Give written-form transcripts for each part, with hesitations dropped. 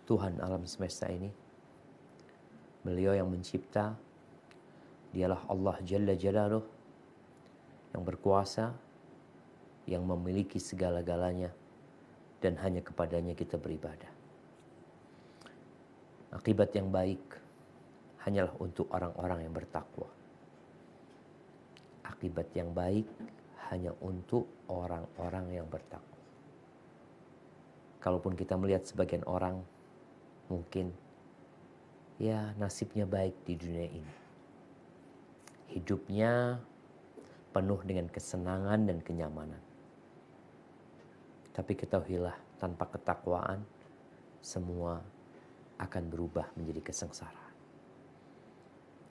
Tuhan alam semesta ini. Beliau yang mencipta, dialah Allah Jalla Jalaluh, yang berkuasa, yang memiliki segala-galanya, dan hanya kepadanya kita beribadah. Akibat yang baik hanyalah untuk orang-orang yang bertakwa. Akibat yang baik hanya untuk orang-orang yang bertakwa. Kalaupun kita melihat sebagian orang, mungkin ya nasibnya baik di dunia ini. Hidupnya penuh dengan kesenangan dan kenyamanan. Tapi ketahuilah, tanpa ketakwaan, semua akan berubah menjadi kesengsaraan.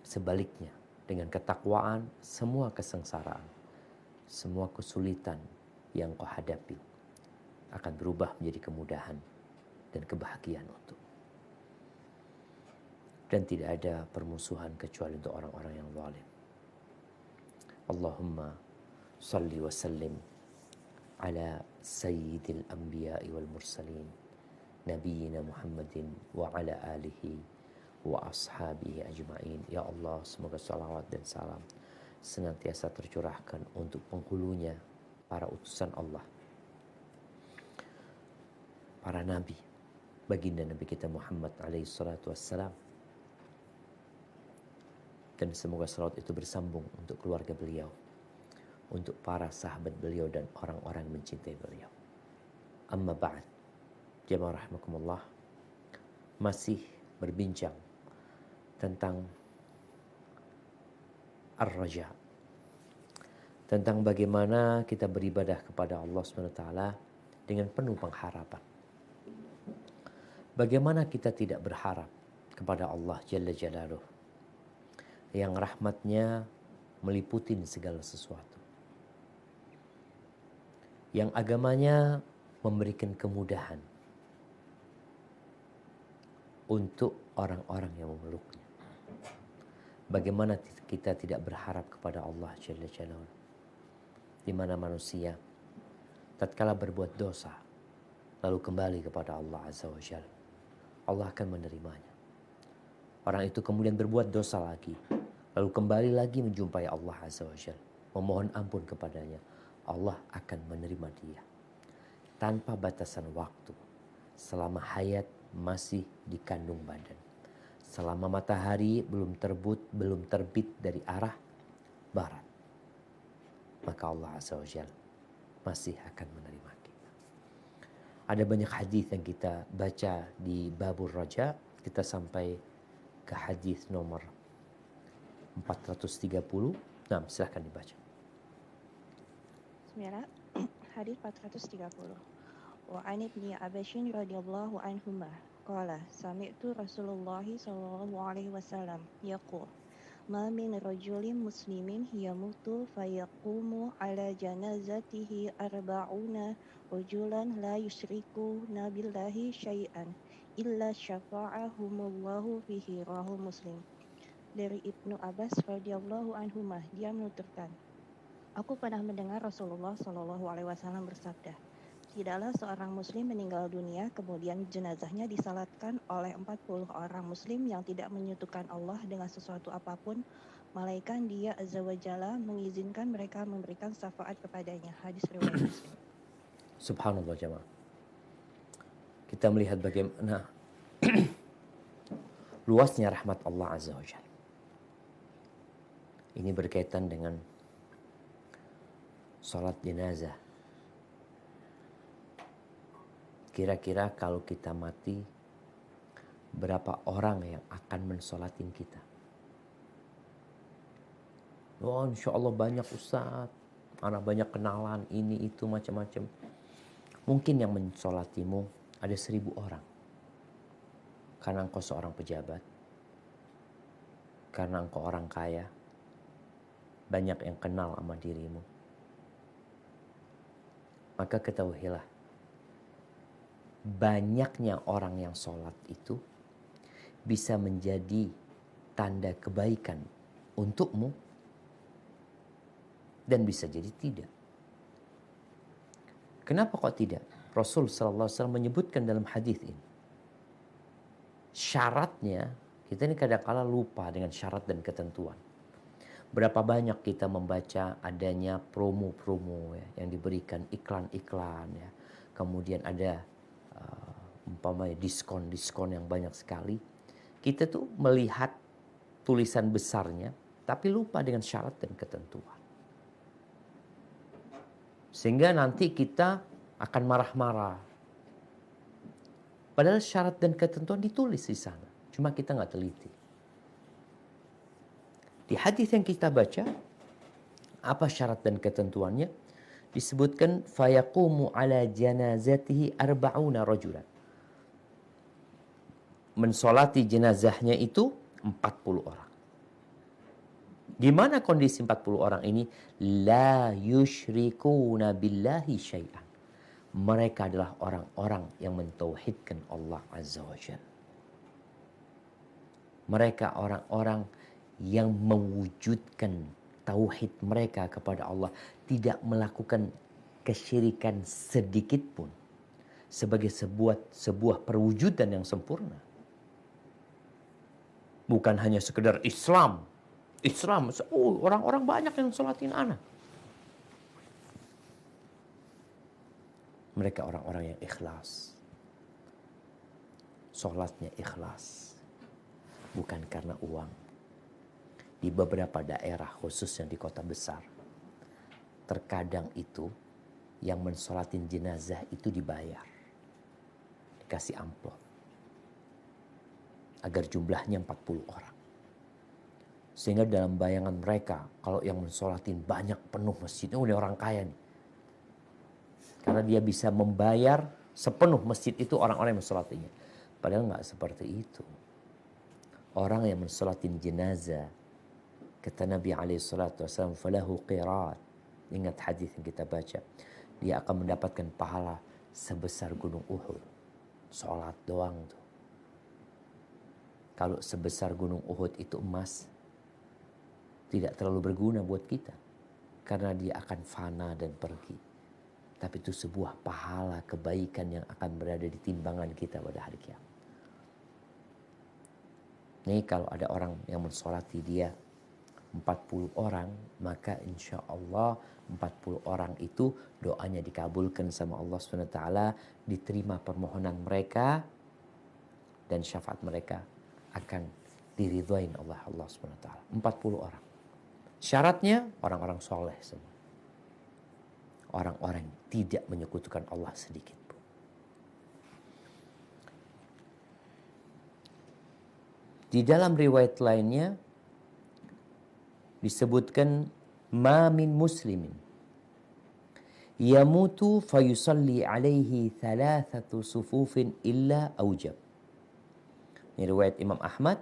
Sebaliknya, dengan ketakwaan, semua kesengsaraan, semua kesulitan yang kau hadapi akan berubah menjadi kemudahan dan kebahagiaan untuk. Dan tidak ada permusuhan kecuali untuk orang-orang yang zalim. Allahumma salli wa sallim ala sayyidil anbiya'i wal mursalin nabiyina Muhammadin wa ala alihi wa ashabihi ajma'in. Ya Allah, semoga salawat dan salam senantiasa tercurahkan untuk penghulunya, para utusan Allah, para nabi, baginda Nabi kita Muhammad alaihi salatu wassalam. Dan semoga salawat itu bersambung untuk keluarga beliau, untuk para sahabat beliau dan orang-orang yang mencintai beliau. Amma ba'd, jamaah rahimakumullah, masih berbincang tentang ar-raja, tentang bagaimana kita beribadah kepada Allah SWT dengan penuh pengharapan. Bagaimana kita tidak berharap kepada Allah Jalla Jalaluh, yang rahmatnya meliputi segala sesuatu, yang agamanya memberikan kemudahan untuk orang-orang yang memeluknya. Bagaimana kita tidak berharap kepada Allah Jalla Jalaluh, di mana manusia tatkala berbuat dosa lalu kembali kepada Allah Azza wa Jalla, Allah akan menerimanya. Orang itu kemudian berbuat dosa lagi, lalu kembali lagi menjumpai Allah Azza wa Jalla, memohon ampun kepadanya, Allah akan menerima dia tanpa batasan waktu, selama hayat masih di kandung badan, selama matahari belum terbit dari arah barat, maka Allah Azza wa Jalla masih akan menerima kita. Ada banyak hadis yang kita baca di babur raja. Kita sampai ke hadis nomor 430. Nah, silahkan dibaca. Bismillah. Hadis 430. Wa an ibni Abbashin radhiyallahu anhuma qala sami'tu Rasulullah sallallahu alaihi wasallam yaqul ma min rajulin muslimin yamutu fayaqumu ala janazatihi arba'una rajulan la yusyrikuna billahi syai'an illa syafa'ahumullahu fihi, rawahu Muslim. Dari Ibnu Abbas radhiyallahu anhuma, dia menuturkan, aku pernah mendengar Rasulullah Shallallahu alaihi wasallam bersabda, tidaklah seorang muslim meninggal dunia kemudian jenazahnya disalatkan oleh 40 orang muslim yang tidak menyekutukan Allah dengan sesuatu apapun, malaikat Dia Azza wa Jalla mengizinkan mereka memberikan syafaat kepadanya. Hadis riwayat Muslim. Subhanallah jemaah. Kita melihat bagaimana luasnya rahmat Allah Azza wa Jalla. Ini berkaitan dengan salat jenazah. Kira-kira kalau kita mati, berapa orang yang akan mensolatin kita? Oh, insya Allah banyak Ustaz, anak banyak kenalan, ini itu macam-macam. Mungkin yang mensolatimu ada 1000 orang. Karena engkau seorang pejabat, karena engkau orang kaya, banyak yang kenal sama dirimu. Maka ketahuilah, banyaknya orang yang sholat itu bisa menjadi tanda kebaikan untukmu dan bisa jadi tidak. Kenapa kok tidak? Rasul SAW menyebutkan dalam hadis ini, syaratnya, kita ini kadang-kala lupa dengan syarat dan ketentuan. Berapa banyak kita membaca adanya promo-promo ya, yang diberikan, iklan-iklan ya. Kemudian ada umpamanya diskon-diskon yang banyak sekali. Kita tuh melihat tulisan besarnya, tapi lupa dengan syarat dan ketentuan. Sehingga nanti kita akan marah-marah. Padahal syarat dan ketentuan ditulis di sana. Cuma kita nggak teliti. Di hadis yang kita baca, apa syarat dan ketentuannya? Disebutkan fayaqumu ala janazatihi arba'una rajulan. Mensolati jenazahnya itu 40 orang. Gimana kondisi 40 orang ini? La yusyrikuna billahi syai'an. Mereka adalah orang-orang yang mentauhidkan Allah Azza wa Jalla. Mereka orang-orang yang mewujudkan tauhid mereka kepada Allah, tidak melakukan kesyirikan sedikit pun, sebagai sebuah perwujudan yang sempurna. Bukan hanya sekedar Islam, orang-orang banyak yang sholatin anak. Mereka orang-orang yang ikhlas. Sholatnya ikhlas. Bukan karena uang. Di beberapa daerah, khususnya di kota besar, terkadang itu yang mensholatin jenazah itu dibayar. Dikasih amplop. Agar jumlahnya 40 orang. Sehingga dalam bayangan mereka, kalau yang mensholatin banyak penuh masjidnya, udah orang kaya nih. Karena dia bisa membayar sepenuh masjid itu orang-orang yang mensolatinya. Padahal nggak seperti itu. Orang yang mensolatin jenazah, kata Nabi SAW, falahu qirat. Ingat hadis yang kita baca. Dia akan mendapatkan pahala sebesar gunung Uhud. Sholat doang tuh. Kalau sebesar gunung Uhud itu emas, tidak terlalu berguna buat kita. Karena dia akan fana dan pergi. Tapi itu sebuah pahala kebaikan yang akan berada di timbangan kita pada hari kiamat. Nih kalau ada orang yang mensolati dia 40 orang, maka insya Allah 40 orang itu doanya dikabulkan sama Allah SWT, diterima permohonan mereka, dan syafaat mereka akan diridhoin Allah SWT. 40 orang. Syaratnya orang-orang soleh semua. Orang-orang tidak menyekutukan Allah sedikit pun. Di dalam riwayat lainnya disebutkan ma min muslimin yamutu fayusalli alaihi thalathatu sufufin illa aujab. Ini riwayat Imam Ahmad.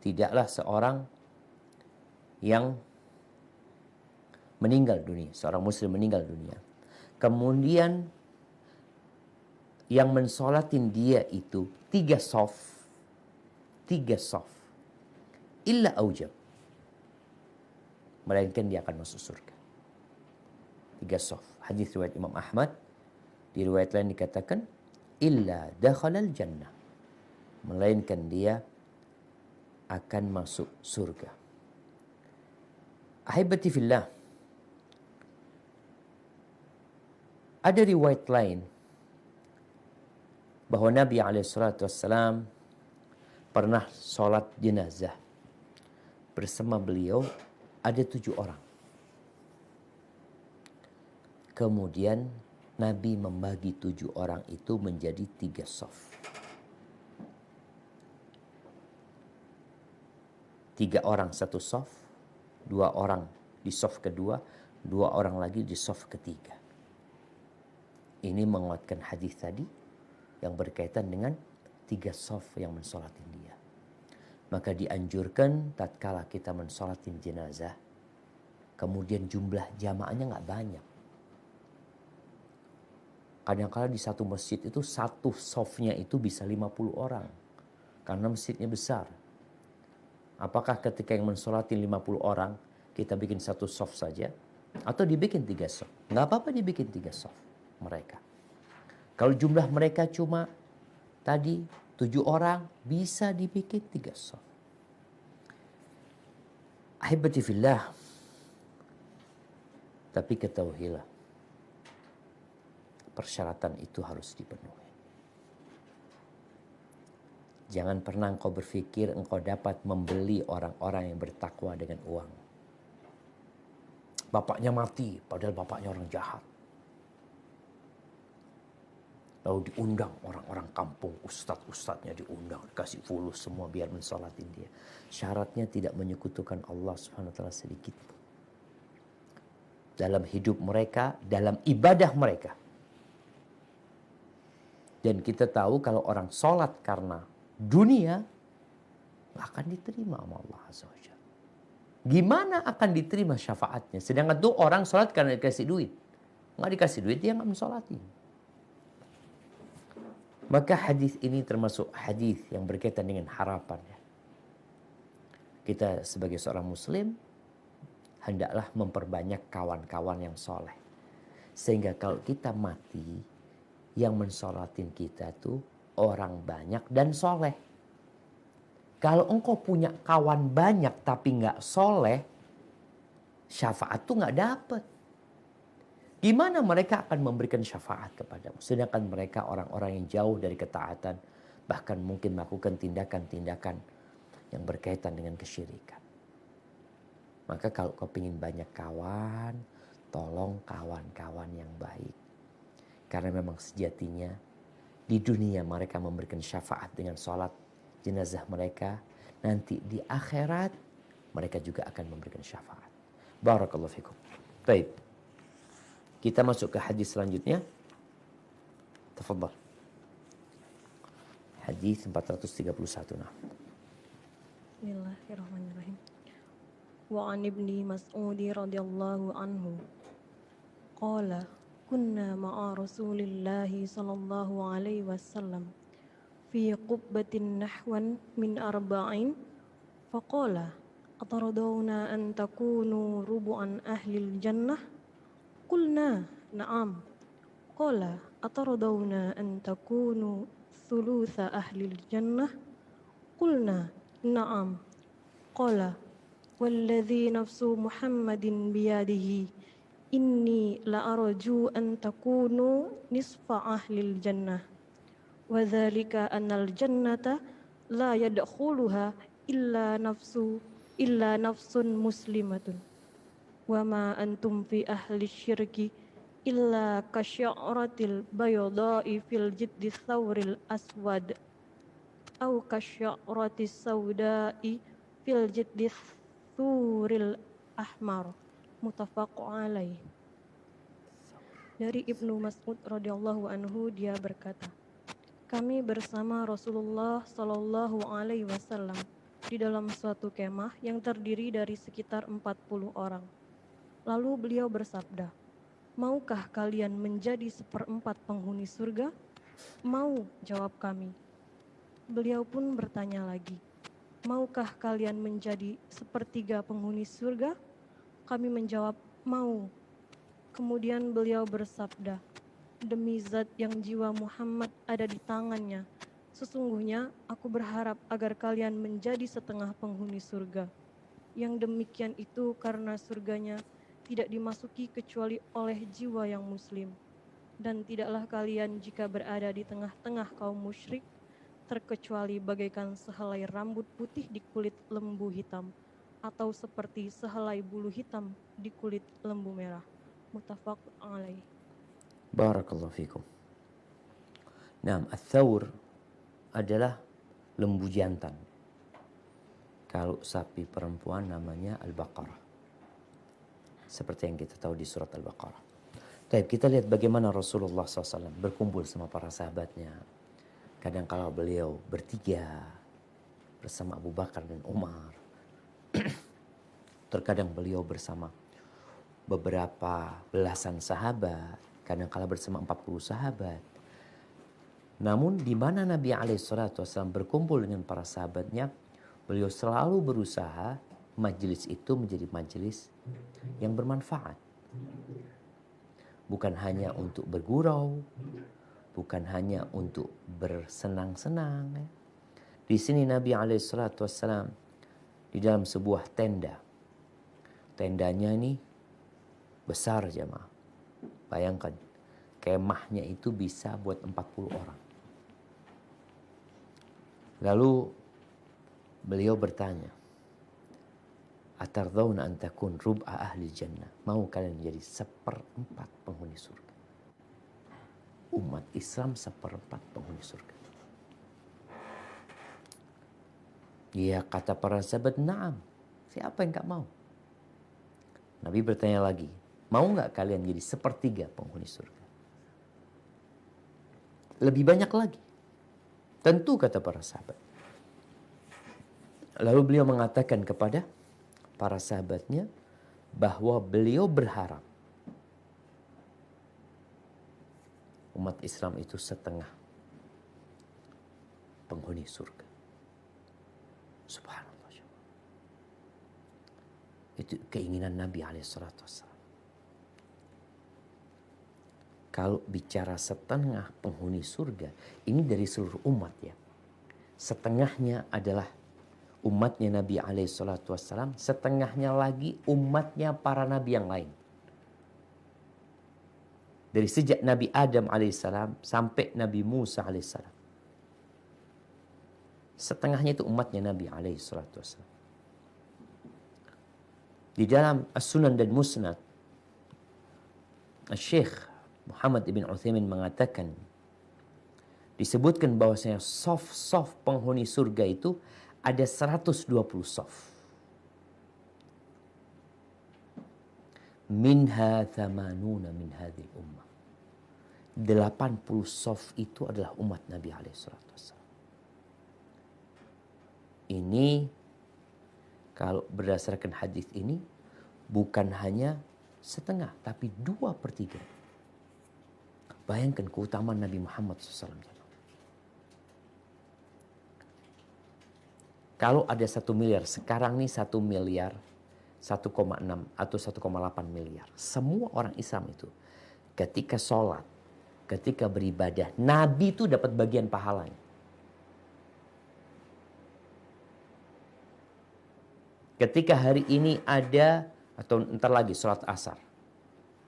Tidaklah seorang yang meninggal dunia, seorang muslim meninggal dunia, kemudian yang mensolatin dia itu 3 sof, illa aujab, melainkan dia akan masuk surga. 3 sof. Hadis riwayat Imam Ahmad. Di riwayat lain dikatakan illa dakhalal jannah, melainkan dia akan masuk surga. Ahibati fillah, ada riwayat lain bahwa Nabi SAW pernah sholat jenazah. Bersama beliau ada 7 orang. Kemudian Nabi membagi 7 orang itu menjadi 3 saf. 3 orang satu saf, 2 orang di saf kedua, 2 orang lagi di saf ketiga. Ini menguatkan hadis tadi yang berkaitan dengan 3 saf yang mensolatin dia. Maka dianjurkan tatkala kita mensolatin jenazah, kemudian jumlah jamaahnya nggak banyak. Kadang-kadang di satu masjid itu satu safnya itu bisa 50 orang. Karena masjidnya besar. Apakah ketika yang mensolatin 50 orang, kita bikin satu saf saja? Atau dibikin 3 saf? Nggak apa-apa dibikin 3 saf mereka. Kalau jumlah mereka cuma tadi 7 orang bisa dibikin 3 saf. Ahibati fillah, tapi ketahuilah persyaratan itu harus dipenuhi. Jangan pernah engkau berpikir engkau dapat membeli orang-orang yang bertakwa dengan uang. Bapaknya mati, padahal bapaknya orang jahat. Lalu diundang orang-orang kampung, ustadz-ustadznya diundang, dikasih fulus semua biar mensolatin dia. Syaratnya tidak menyekutukan Allah Subhanahu wa taala sedikit pun. Dalam hidup mereka, dalam ibadah mereka. Dan kita tahu kalau orang sholat karena dunia, akan diterima sama Allah Azza wa Jalla. Gimana akan diterima syafaatnya? Sedangkan tuh orang sholat karena dikasih duit. Nggak dikasih duit, dia nggak mensolatin. Maka hadis ini termasuk hadis yang berkaitan dengan harapan. Kita sebagai seorang muslim, hendaklah memperbanyak kawan-kawan yang soleh. Sehingga kalau kita mati, yang mensolatin kita tuh orang banyak dan soleh. Kalau engkau punya kawan banyak tapi nggak soleh, syafaat tuh nggak dapet. Gimana mereka akan memberikan syafaat kepadamu? Sedangkan mereka orang-orang yang jauh dari ketaatan, bahkan mungkin melakukan tindakan-tindakan yang berkaitan dengan kesyirikan. Maka kalau kau ingin banyak kawan, tolong kawan-kawan yang baik. Karena memang sejatinya di dunia mereka memberikan syafaat dengan sholat jenazah mereka. Nanti di akhirat mereka juga akan memberikan syafaat. Barakallahu fikum. Baik. Kita masuk ke hadis selanjutnya. Tafadhal. Hadis 431. Nah. Bismillahirrahmanirrahim. Wa an ibni Mas'ud radhiyallahu anhu qala kunna ma'a Rasulillahi sallallahu alaihi wasallam fi qubbatin nahwan min arba'in faqala ataradawna an takunu rubu'an ahlil jannah qulna na'am qala ataradawna an takunu thulutha ahlil jannah qulna na'am qala walladhi nafsu Muhammadin biyadihi inni la'arju an takunu nisfa ahlil jannah wa dzalika annal jannata la yadkhuluha illa nafsun muslimatun wa ma antum fi ahli syirki illa kasya'ratil bayda'i fil jiddi thawril aswad au kasya'ratis sauda'i fil jiddi thuril ahmar. Muttafaqun alaih. Dari Ibnu Mas'ud radhiyallahu anhu, dia berkata, kami bersama Rasulullah sallallahu alaihi wasallam di dalam suatu kemah yang terdiri dari sekitar 40 orang. Lalu beliau bersabda, maukah kalian menjadi 1/4 penghuni surga? Mau, jawab kami. Beliau pun bertanya lagi, maukah kalian menjadi 1/3 penghuni surga? Kami menjawab, mau. Kemudian beliau bersabda, demi zat yang jiwa Muhammad ada di tangannya, sesungguhnya aku berharap agar kalian menjadi 1/2 penghuni surga. Yang demikian itu karena surganya tidak dimasuki kecuali oleh jiwa yang muslim. Dan tidaklah kalian jika berada di tengah-tengah kaum musyrik, terkecuali bagaikan sehelai rambut putih di kulit lembu hitam, atau seperti sehelai bulu hitam di kulit lembu merah. Muttafaq alaih. Barakallahu fikum. Nah, ats-tsawr adalah lembu jantan. Kalau sapi perempuan namanya al-baqarah. Seperti yang kita tahu di surat al-Baqarah. Baik, kita lihat bagaimana Rasulullah SAW berkumpul sama para sahabatnya. Kadang kala beliau bertiga bersama Abu Bakar dan Umar. Terkadang beliau bersama beberapa belasan sahabat, kadang-kala bersama 40 sahabat. Namun di mana Nabi SAW berkumpul dengan para sahabatnya, beliau selalu berusaha majelis itu menjadi majelis yang bermanfaat. Bukan hanya untuk bergurau, bukan hanya untuk bersenang-senang. Ya. Di sini Nabi SAW di dalam sebuah tenda. Tendanya ini besar jemaah. Bayangkan, kemahnya itu bisa buat 40 orang. Lalu beliau bertanya, Atardawna an takun rub'a ahli jannah. Mau kalian menjadi 1/4 penghuni surga? Umat Islam 1/4 penghuni surga. Ya, kata para sahabat, na'am. Siapa yang gak mau? Nabi bertanya lagi, mau gak kalian jadi 1/3 penghuni surga? Lebih banyak lagi. Tentu, kata para sahabat. Lalu beliau mengatakan kepada para sahabatnya bahwa beliau berharap umat Islam itu 1/2 penghuni surga. Subhanallah. Itu keinginan Nabi SAW. Kalau bicara 1/2 penghuni surga, ini dari seluruh umat ya. 1/2-nya adalah umatnya Nabi SAW, 1/2-nya lagi umatnya para nabi yang lain. Dari sejak Nabi Adam alaihissalam sampai Nabi Musa alaihissalam. 1/2-nya itu umatnya Nabi alaihissalam. Di dalam As-Sunan dan Musnad, Syekh Muhammad ibn Utsaimin mengatakan, disebutkan bahwasanya sof penghuni surga itu ada 120 sof. Minha thamanuna min hadhil ummah. 80 sof itu adalah umat Nabi SAW. Ini kalau berdasarkan hadis ini bukan hanya 1/2 tapi 2/3. Bayangkan keutamaan Nabi Muhammad SAW. Kalau ada 1 miliar, sekarang nih 1 miliar 1,6 atau 1,8 miliar. Semua orang Islam itu ketika sholat, ketika beribadah, Nabi itu dapat bagian pahalanya. Ketika hari ini ada, atau ntar lagi sholat asar.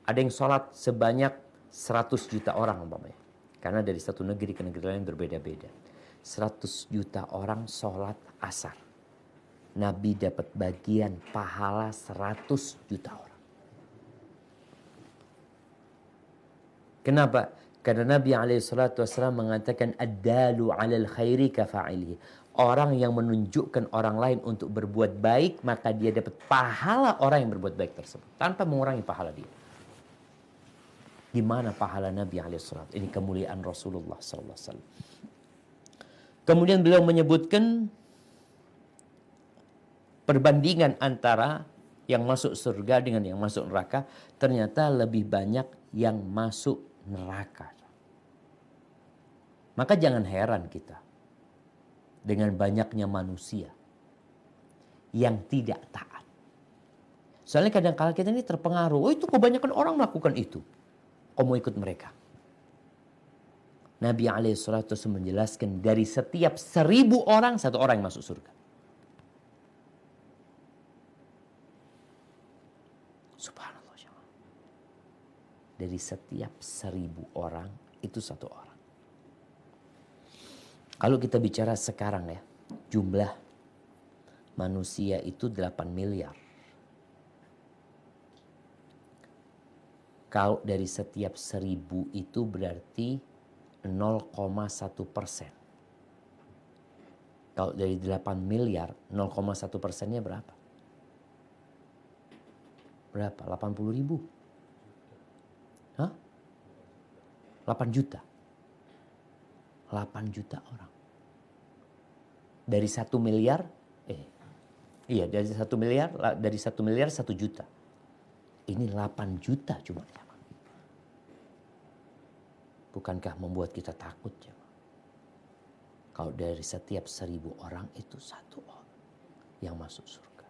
Ada yang sholat sebanyak 100 juta orang umpamanya. Karena dari satu negeri ke negeri lain berbeda-beda. 100 juta orang sholat asar. Nabi dapat bagian pahala 100 juta orang. Kenapa? Karena Nabi SAW mengatakan ad-dalu 'alal khairi kafa'ilihi. Orang yang menunjukkan orang lain untuk berbuat baik, maka dia dapat pahala orang yang berbuat baik tersebut tanpa mengurangi pahala dia. Gimana pahala Nabi SAW? Ini kemuliaan Rasulullah SAW. Kemudian beliau menyebutkan perbandingan antara yang masuk surga dengan yang masuk neraka. Ternyata lebih banyak yang masuk neraka. Maka jangan heran kita dengan banyaknya manusia yang tidak taat. Soalnya kadang-kala kita ini terpengaruh. Oh, itu kebanyakan orang melakukan itu. Kau mau ikut mereka? Nabi SAW menjelaskan dari setiap 1000 orang, 1 orang yang masuk surga. Subhanallah. Dari setiap 1000 orang, itu 1 orang. Kalau kita bicara sekarang ya, jumlah manusia itu 8 miliar. Kalau dari setiap 1000 itu berarti 0,1%. Kalau dari 8 miliar, 0,1%-nya berapa? Berapa? 80 ribu? Hah? 8 juta. 8 juta orang. Dari 1 miliar, dari 1 miliar 1 juta. Ini 8 juta cuma. Bukankah membuat kita takut ya? Kalau dari setiap 1000 orang itu 1 orang yang masuk surga.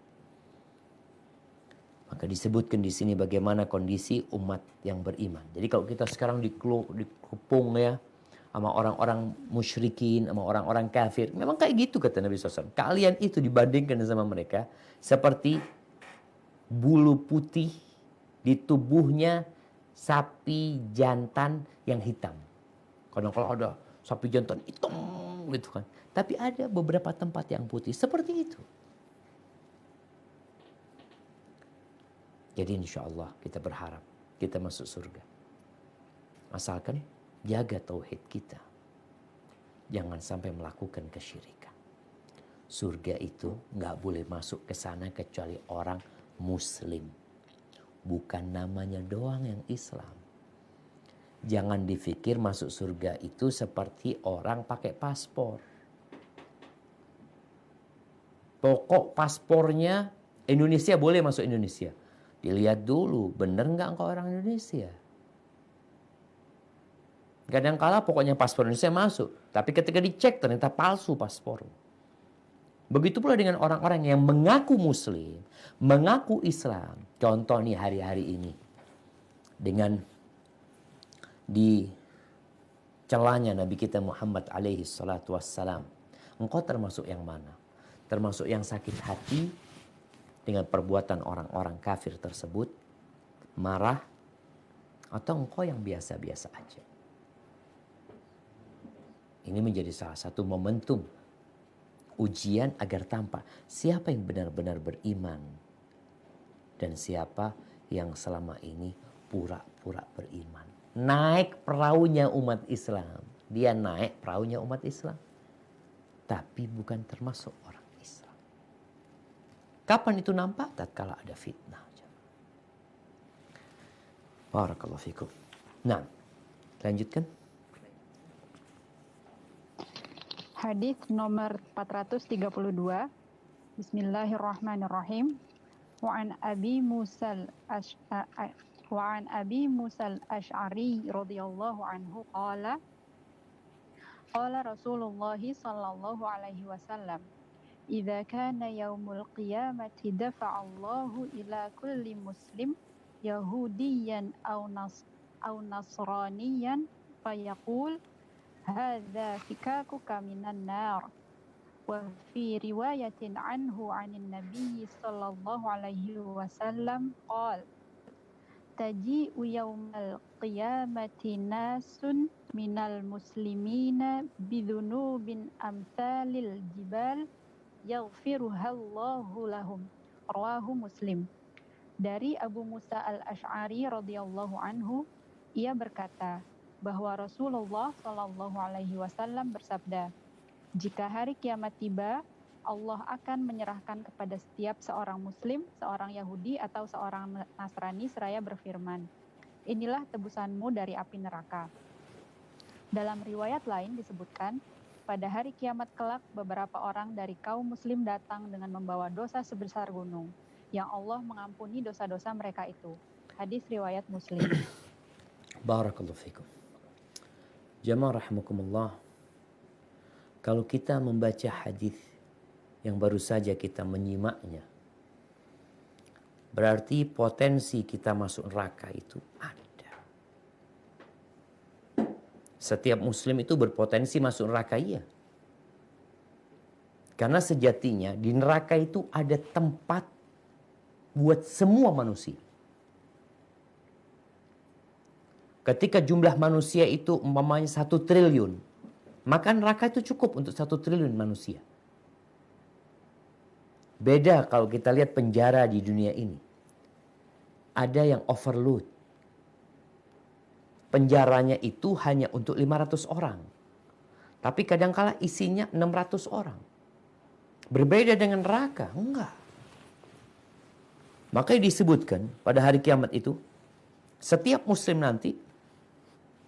Maka disebutkan di sini bagaimana kondisi umat yang beriman. Jadi kalau kita sekarang dikepung ya, sama orang-orang musyrikin, sama orang-orang kafir. Memang kayak gitu kata Nabi SAW. Kalian itu dibandingkan sama mereka seperti bulu putih di tubuhnya sapi jantan yang hitam. Kadang kalau ada sapi jantan hitam gitu kan. Tapi ada beberapa tempat yang putih seperti itu. Jadi insya Allah kita berharap kita masuk surga. Asalkan jaga tauhid kita. Jangan sampai melakukan kesyirikan. Surga itu nggak boleh masuk ke sana kecuali orang Muslim. Bukan namanya doang yang Islam. Jangan dipikir masuk surga itu seperti orang pakai paspor. Pokok paspornya Indonesia boleh masuk Indonesia. Dilihat dulu, bener nggak engkau orang Indonesia? Kadang-kala pokoknya paspor Indonesia masuk. Tapi ketika dicek ternyata palsu paspor. Begitu pula dengan orang-orang yang mengaku Muslim, mengaku Islam. Contoh nih hari-hari ini. Dengan dicelanya Nabi kita Muhammad alaihi salatu wassalam. Engkau termasuk yang mana? Termasuk yang sakit hati dengan perbuatan orang-orang kafir tersebut, marah, atau engkau yang biasa-biasa aja? Ini menjadi salah satu momentum ujian agar tampak siapa yang benar-benar beriman dan siapa yang selama ini pura-pura beriman. Naik perahunya umat Islam. Dia naik perahunya umat Islam. Tapi bukan termasuk orang Islam. Kapan itu nampak? Tatkala ada fitnah. Barakallahu fikum. Nah, lanjutkan. Hadis nomor 432. Bismillahirrahmanirrahim. Wa an Abi Musal Ash'ari radhiyallahu anhu qala Rasulullah sallallahu alaihi wasallam idza kana yaumul qiyamati dafa'a Allahu ila kulli muslim yahudiyan aw nasraniyan fayaqul hadza fikakuka minan nar wa fi riwayatin anhu 'anin nabiy sallallahu alaihi wasallam qala taji'u yaumal qiyamati nasun minal muslimina bidhunubin amsalil jibal yaghfiruhallahu lahum. Rawahu Muslim. Dari Abu Musa al-Ash'ari radhiyallahu anhu, ia berkata bahwa Rasulullah sallallahu alaihi wasallam bersabda, jika hari kiamat tiba, Allah akan menyerahkan kepada setiap seorang Muslim, seorang Yahudi atau seorang Nasrani seraya berfirman, inilah tebusanmu dari api neraka. Dalam riwayat lain disebutkan, pada hari kiamat kelak beberapa orang dari kaum Muslim datang dengan membawa dosa sebesar gunung, yang Allah mengampuni dosa-dosa mereka itu. Hadis riwayat Muslim. Barakallahu fikum. Jamaah rahimakumullah. Kalau kita membaca hadis yang baru saja kita menyimaknya, berarti potensi kita masuk neraka itu ada. Setiap muslim itu berpotensi masuk neraka, iya. Karena sejatinya di neraka itu ada tempat buat semua manusia. Ketika jumlah manusia itu umpamanya 1 triliun, maka neraka itu cukup untuk 1 triliun manusia. Beda kalau kita lihat penjara di dunia ini. Ada yang overload. Penjaranya itu hanya untuk 500 orang. Tapi kadangkala isinya 600 orang. Berbeda dengan neraka? Enggak. Makanya disebutkan pada hari kiamat itu, setiap muslim nanti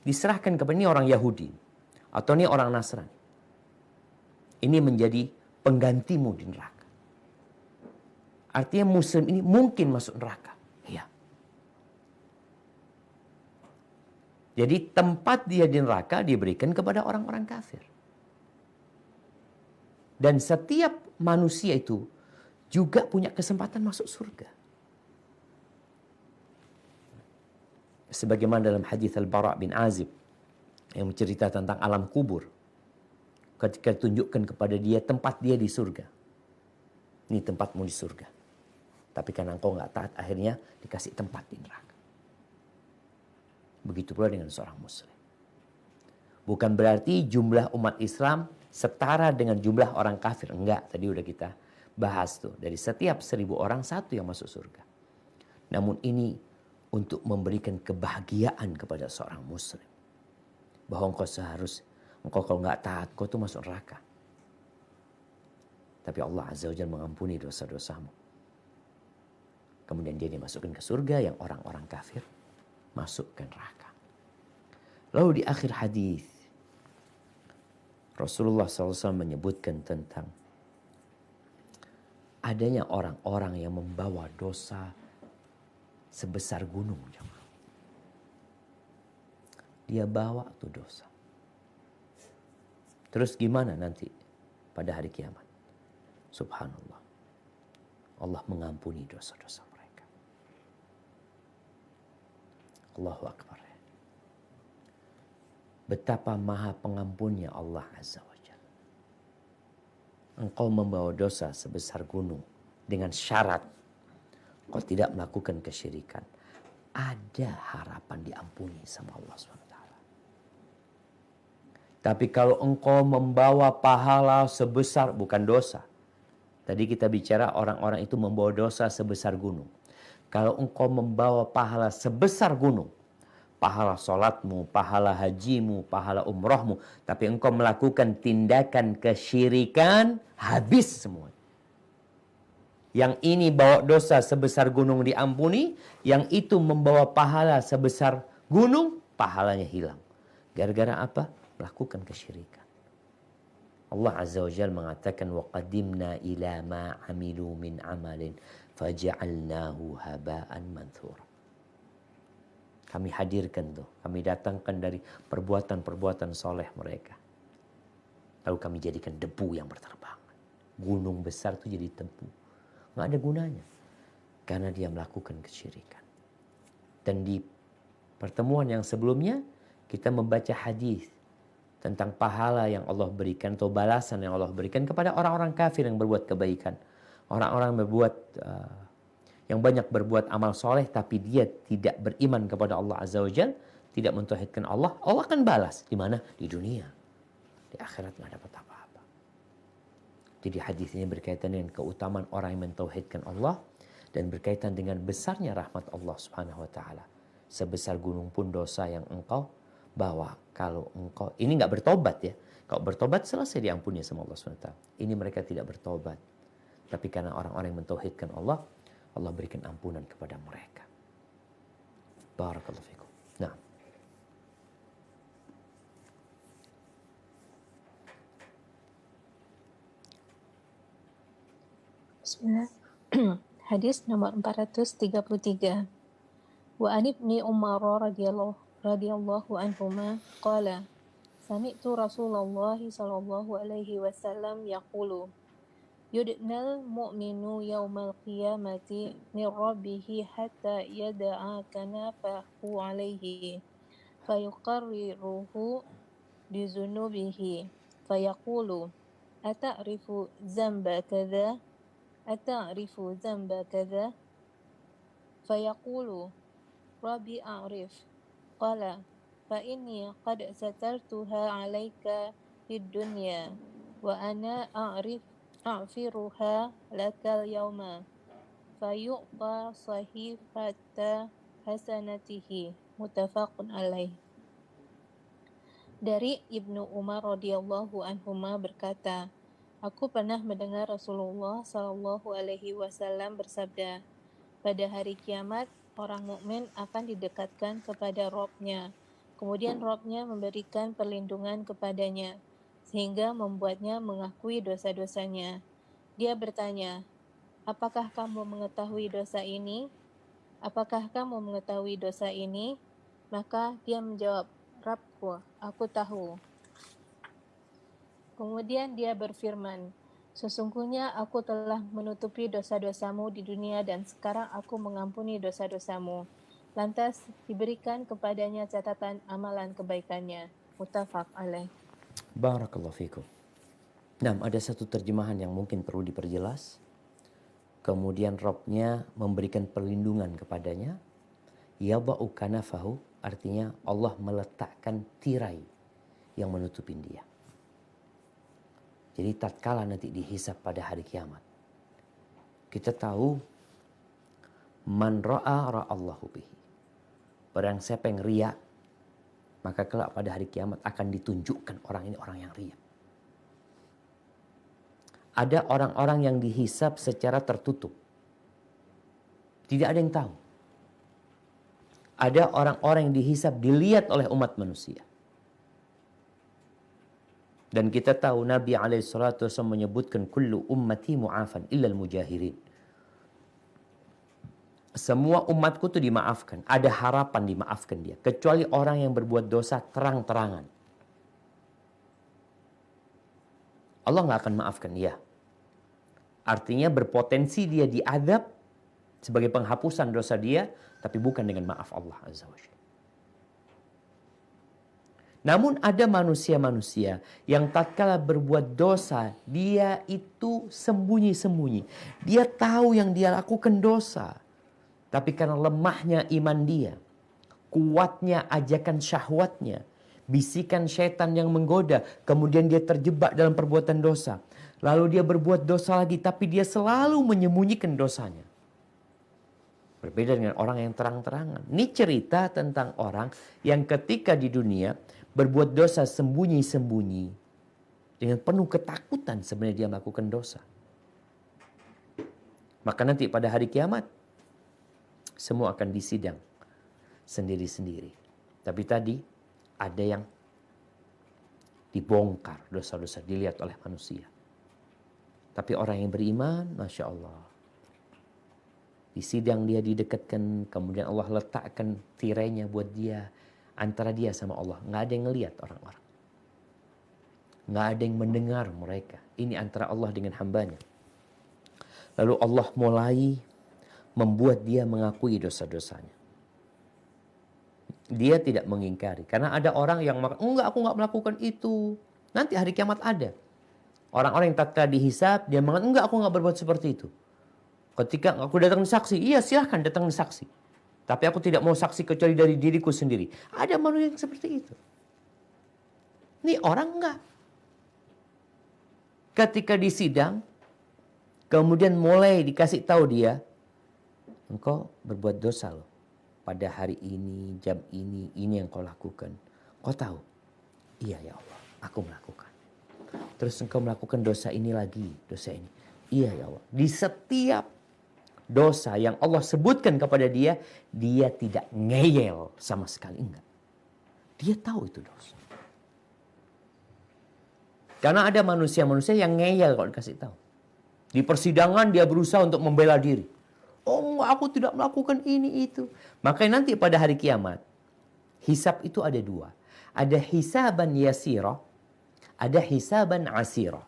diserahkan kepada ini orang Yahudi. Atau ini orang Nasrani. Ini menjadi penggantimu di neraka. Artinya muslim ini mungkin masuk neraka. Ya. Jadi tempat dia di neraka diberikan kepada orang-orang kafir. Dan setiap manusia itu juga punya kesempatan masuk surga. Sebagaimana dalam hadis Al-Bara' bin Azib yang mencerita tentang alam kubur. Ketika tunjukkan kepada dia tempat dia di surga. Ini tempatmu di surga. Tapi karena engkau nggak taat, akhirnya dikasih tempat di neraka. Begitu pula dengan seorang muslim. Bukan berarti jumlah umat Islam setara dengan jumlah orang kafir. Enggak, tadi udah kita bahas tuh. Dari setiap 1.000 orang, 1 yang masuk surga. Namun ini untuk memberikan kebahagiaan kepada seorang muslim. Bahwa engkau kalau nggak taat, kau tuh masuk neraka. Tapi Allah Azza wa Jalla mengampuni dosa-dosamu. Kemudian dia dimasukkan ke surga, yang orang-orang kafir masuk ke neraka. Lalu di akhir hadis Rasulullah SAW menyebutkan tentang adanya orang-orang yang membawa dosa sebesar gunung. Dia bawa tuh dosa. Terus gimana nanti pada hari kiamat? Subhanallah. Allah mengampuni dosa-dosa mereka. Allahu Akbar. Betapa maha pengampunnya Allah Azza wa Jalla. Engkau membawa dosa sebesar gunung dengan syarat engkau tidak melakukan kesyirikan. Ada harapan diampuni sama Allah SWT. Tapi kalau engkau membawa pahala sebesar, bukan dosa. Tadi kita bicara orang-orang itu membawa dosa sebesar gunung. Kalau engkau membawa pahala sebesar gunung, pahala solatmu, pahala hajimu, pahala umrohmu, tapi engkau melakukan tindakan kesyirikan, habis semua. Yang ini bawa dosa sebesar gunung diampuni, yang itu membawa pahala sebesar gunung, pahalanya hilang. Gara-gara apa? Melakukan kesyirikan. Allah Azza wa Jalla mengatakan, وَقَدِمْنَا إِلَى مَا عَمِلُوا مِنْ عَمَلٍ فَجَعَلْنَاهُ هَبَاءً مَنْثُورًا. Kami hadirkan tuh, kami datangkan dari perbuatan-perbuatan soleh mereka. Lalu kami jadikan debu yang berterbangan. Gunung besar itu jadi debu. Nggak ada gunanya. Karena dia melakukan kesyirikan. Dan di pertemuan yang sebelumnya, kita membaca hadis tentang pahala yang Allah berikan atau balasan yang Allah berikan kepada orang-orang kafir yang berbuat kebaikan. Orang-orang yang banyak berbuat amal soleh tapi dia tidak beriman kepada Allah Azza wa Jalla, tidak mentauhidkan Allah, Allah akan balas. Di mana? Di dunia. Di akhirat nggak dapat apa-apa. Jadi hadis ini berkaitan dengan keutamaan orang yang mentauhidkan Allah dan berkaitan dengan besarnya rahmat Allah Subhanahu wa taala. Sebesar gunung pun dosa yang engkau bawa, kalau engkau ini nggak bertobat ya. Kalau bertobat selesai diampuni sama Allah Subhanahu wa taala. Ini mereka tidak bertobat. Tapi karena orang-orang yang mentauhidkan Allah, Allah berikan ampunan kepada mereka. Barakallahu fikum. Nah. Bismillah. Hadis nomor 433. Wa an ibni Umar radhiyallahu anhuma qala sami'tu Rasulullah sallallahu alaihi wasallam yaqulu yudnal mu'minu yawmal qiyamati min rabbihi hatta yada'a kanafahu alaihi fayuqarriruhu bizunubihi fayaqulu ata'rifu zamba kadha ata'rifu zamba kadha fayaqulu rabbi a'rif qala fa inni qad satartuha 'alaika fid dunya wa ana a'firuha lakal yawma fayu'ta sahifata hasanatihi muttafaqun alaih. Dari Ibnu Umar radhiyallahu anhuma berkata, aku pernah mendengar Rasulullah sallallahu alaihi wasallam bersabda, pada hari kiamat orang mukmin akan didekatkan kepada Rabb-nya. Kemudian Rabb-nya memberikan perlindungan kepadanya sehingga membuatnya mengakui dosa-dosanya. Dia bertanya, apakah kamu mengetahui dosa ini? Apakah kamu mengetahui dosa ini? Maka dia menjawab, Rabbku, aku tahu. Kemudian dia berfirman, sesungguhnya aku telah menutupi dosa-dosamu di dunia dan sekarang aku mengampuni dosa-dosamu. Lantas diberikan kepadanya catatan amalan kebaikannya. Muttafaq alaih. Barakallahu fikum. Nah, ada satu terjemahan yang mungkin perlu diperjelas. Kemudian Rabbnya memberikan perlindungan kepadanya. Yada'u kanafahu, artinya Allah meletakkan tirai yang menutupin dia. Jadi tatkala nanti dihisab pada hari kiamat, kita tahu man ra'a ra'allahu bihi. Barang siapa yang riya, maka kelak pada hari kiamat akan ditunjukkan orang ini orang yang riya. Ada orang-orang yang dihisab secara tertutup. Tidak ada yang tahu. Ada orang-orang yang dihisab dilihat oleh umat manusia. Dan kita tahu Nabi SAW menyebutkan kullu ummati mu'afan illal mujahirin. Semua umatku itu dimaafkan. Ada harapan dimaafkan dia. Kecuali orang yang berbuat dosa terang-terangan. Allah nggak akan maafkan dia. Artinya berpotensi dia diazab sebagai penghapusan dosa dia, tapi bukan dengan maaf Allah Azza wa Jalla. Namun ada manusia-manusia yang tatkala berbuat dosa, dia itu sembunyi-sembunyi. Dia tahu yang dia lakukan dosa. Tapi karena lemahnya iman dia, kuatnya ajakan syahwatnya, bisikan syaitan yang menggoda, kemudian dia terjebak dalam perbuatan dosa. Lalu dia berbuat dosa lagi, tapi dia selalu menyembunyikan dosanya. Berbeda dengan orang yang terang-terangan. Ini cerita tentang orang yang ketika di dunia berbuat dosa sembunyi-sembunyi. Dengan penuh ketakutan sebenarnya dia melakukan dosa. Maka nanti pada hari kiamat, semua akan disidang sendiri-sendiri. Tapi tadi ada yang dibongkar dosa-dosa, dilihat oleh manusia. Tapi orang yang beriman, Masya Allah, di sidang dia didekatkan, kemudian Allah letakkan tirainya buat dia, antara dia sama Allah. Nggak ada yang ngelihat orang-orang. Nggak ada yang mendengar mereka. Ini antara Allah dengan hambanya. Lalu Allah mulai membuat dia mengakui dosa-dosanya. Dia tidak mengingkari. Karena ada orang yang enggak, aku nggak melakukan itu. Nanti hari kiamat ada. Orang-orang yang tatkala dihisab, dia mengatakan, enggak, aku nggak berbuat seperti itu. Ketika aku datang saksi, iya silahkan datang saksi. Tapi aku tidak mau saksi kecuali dari diriku sendiri. Ada manusia yang seperti itu. Ini orang enggak. Ketika disidang, kemudian mulai dikasih tahu dia, engkau berbuat dosa loh. Pada hari ini, jam ini yang kau lakukan. Kau tahu? Iya ya Allah, aku melakukan. Terus engkau melakukan dosa ini lagi, dosa ini. Iya ya Allah. Di setiap dosa yang Allah sebutkan kepada dia, dia tidak ngeyel sama sekali, enggak. Dia tahu itu dosa. Karena ada manusia-manusia yang ngeyel kalau dikasih tahu. Di persidangan dia berusaha untuk membela diri. Oh, aku tidak melakukan ini itu. Makanya nanti pada hari kiamat, hisab itu ada dua. Ada hisaban yasirah, ada hisaban asirah.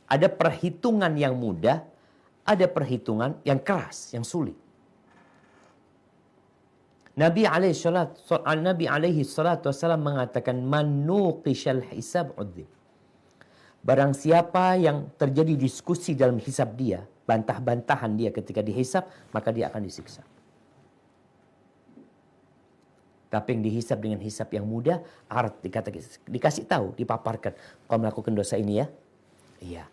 Ada perhitungan yang mudah, ada perhitungan yang keras, yang sulit. Nabi alaihi salatu wassalam mengatakan, man nuqishal hisab udzib. Barang siapa yang terjadi diskusi dalam hisab dia, bantah-bantahan dia ketika dihisab, maka dia akan disiksa. Tapi yang dihisab dengan hisab yang mudah, dikasih tahu, dipaparkan. Kau melakukan dosa ini ya? Iya.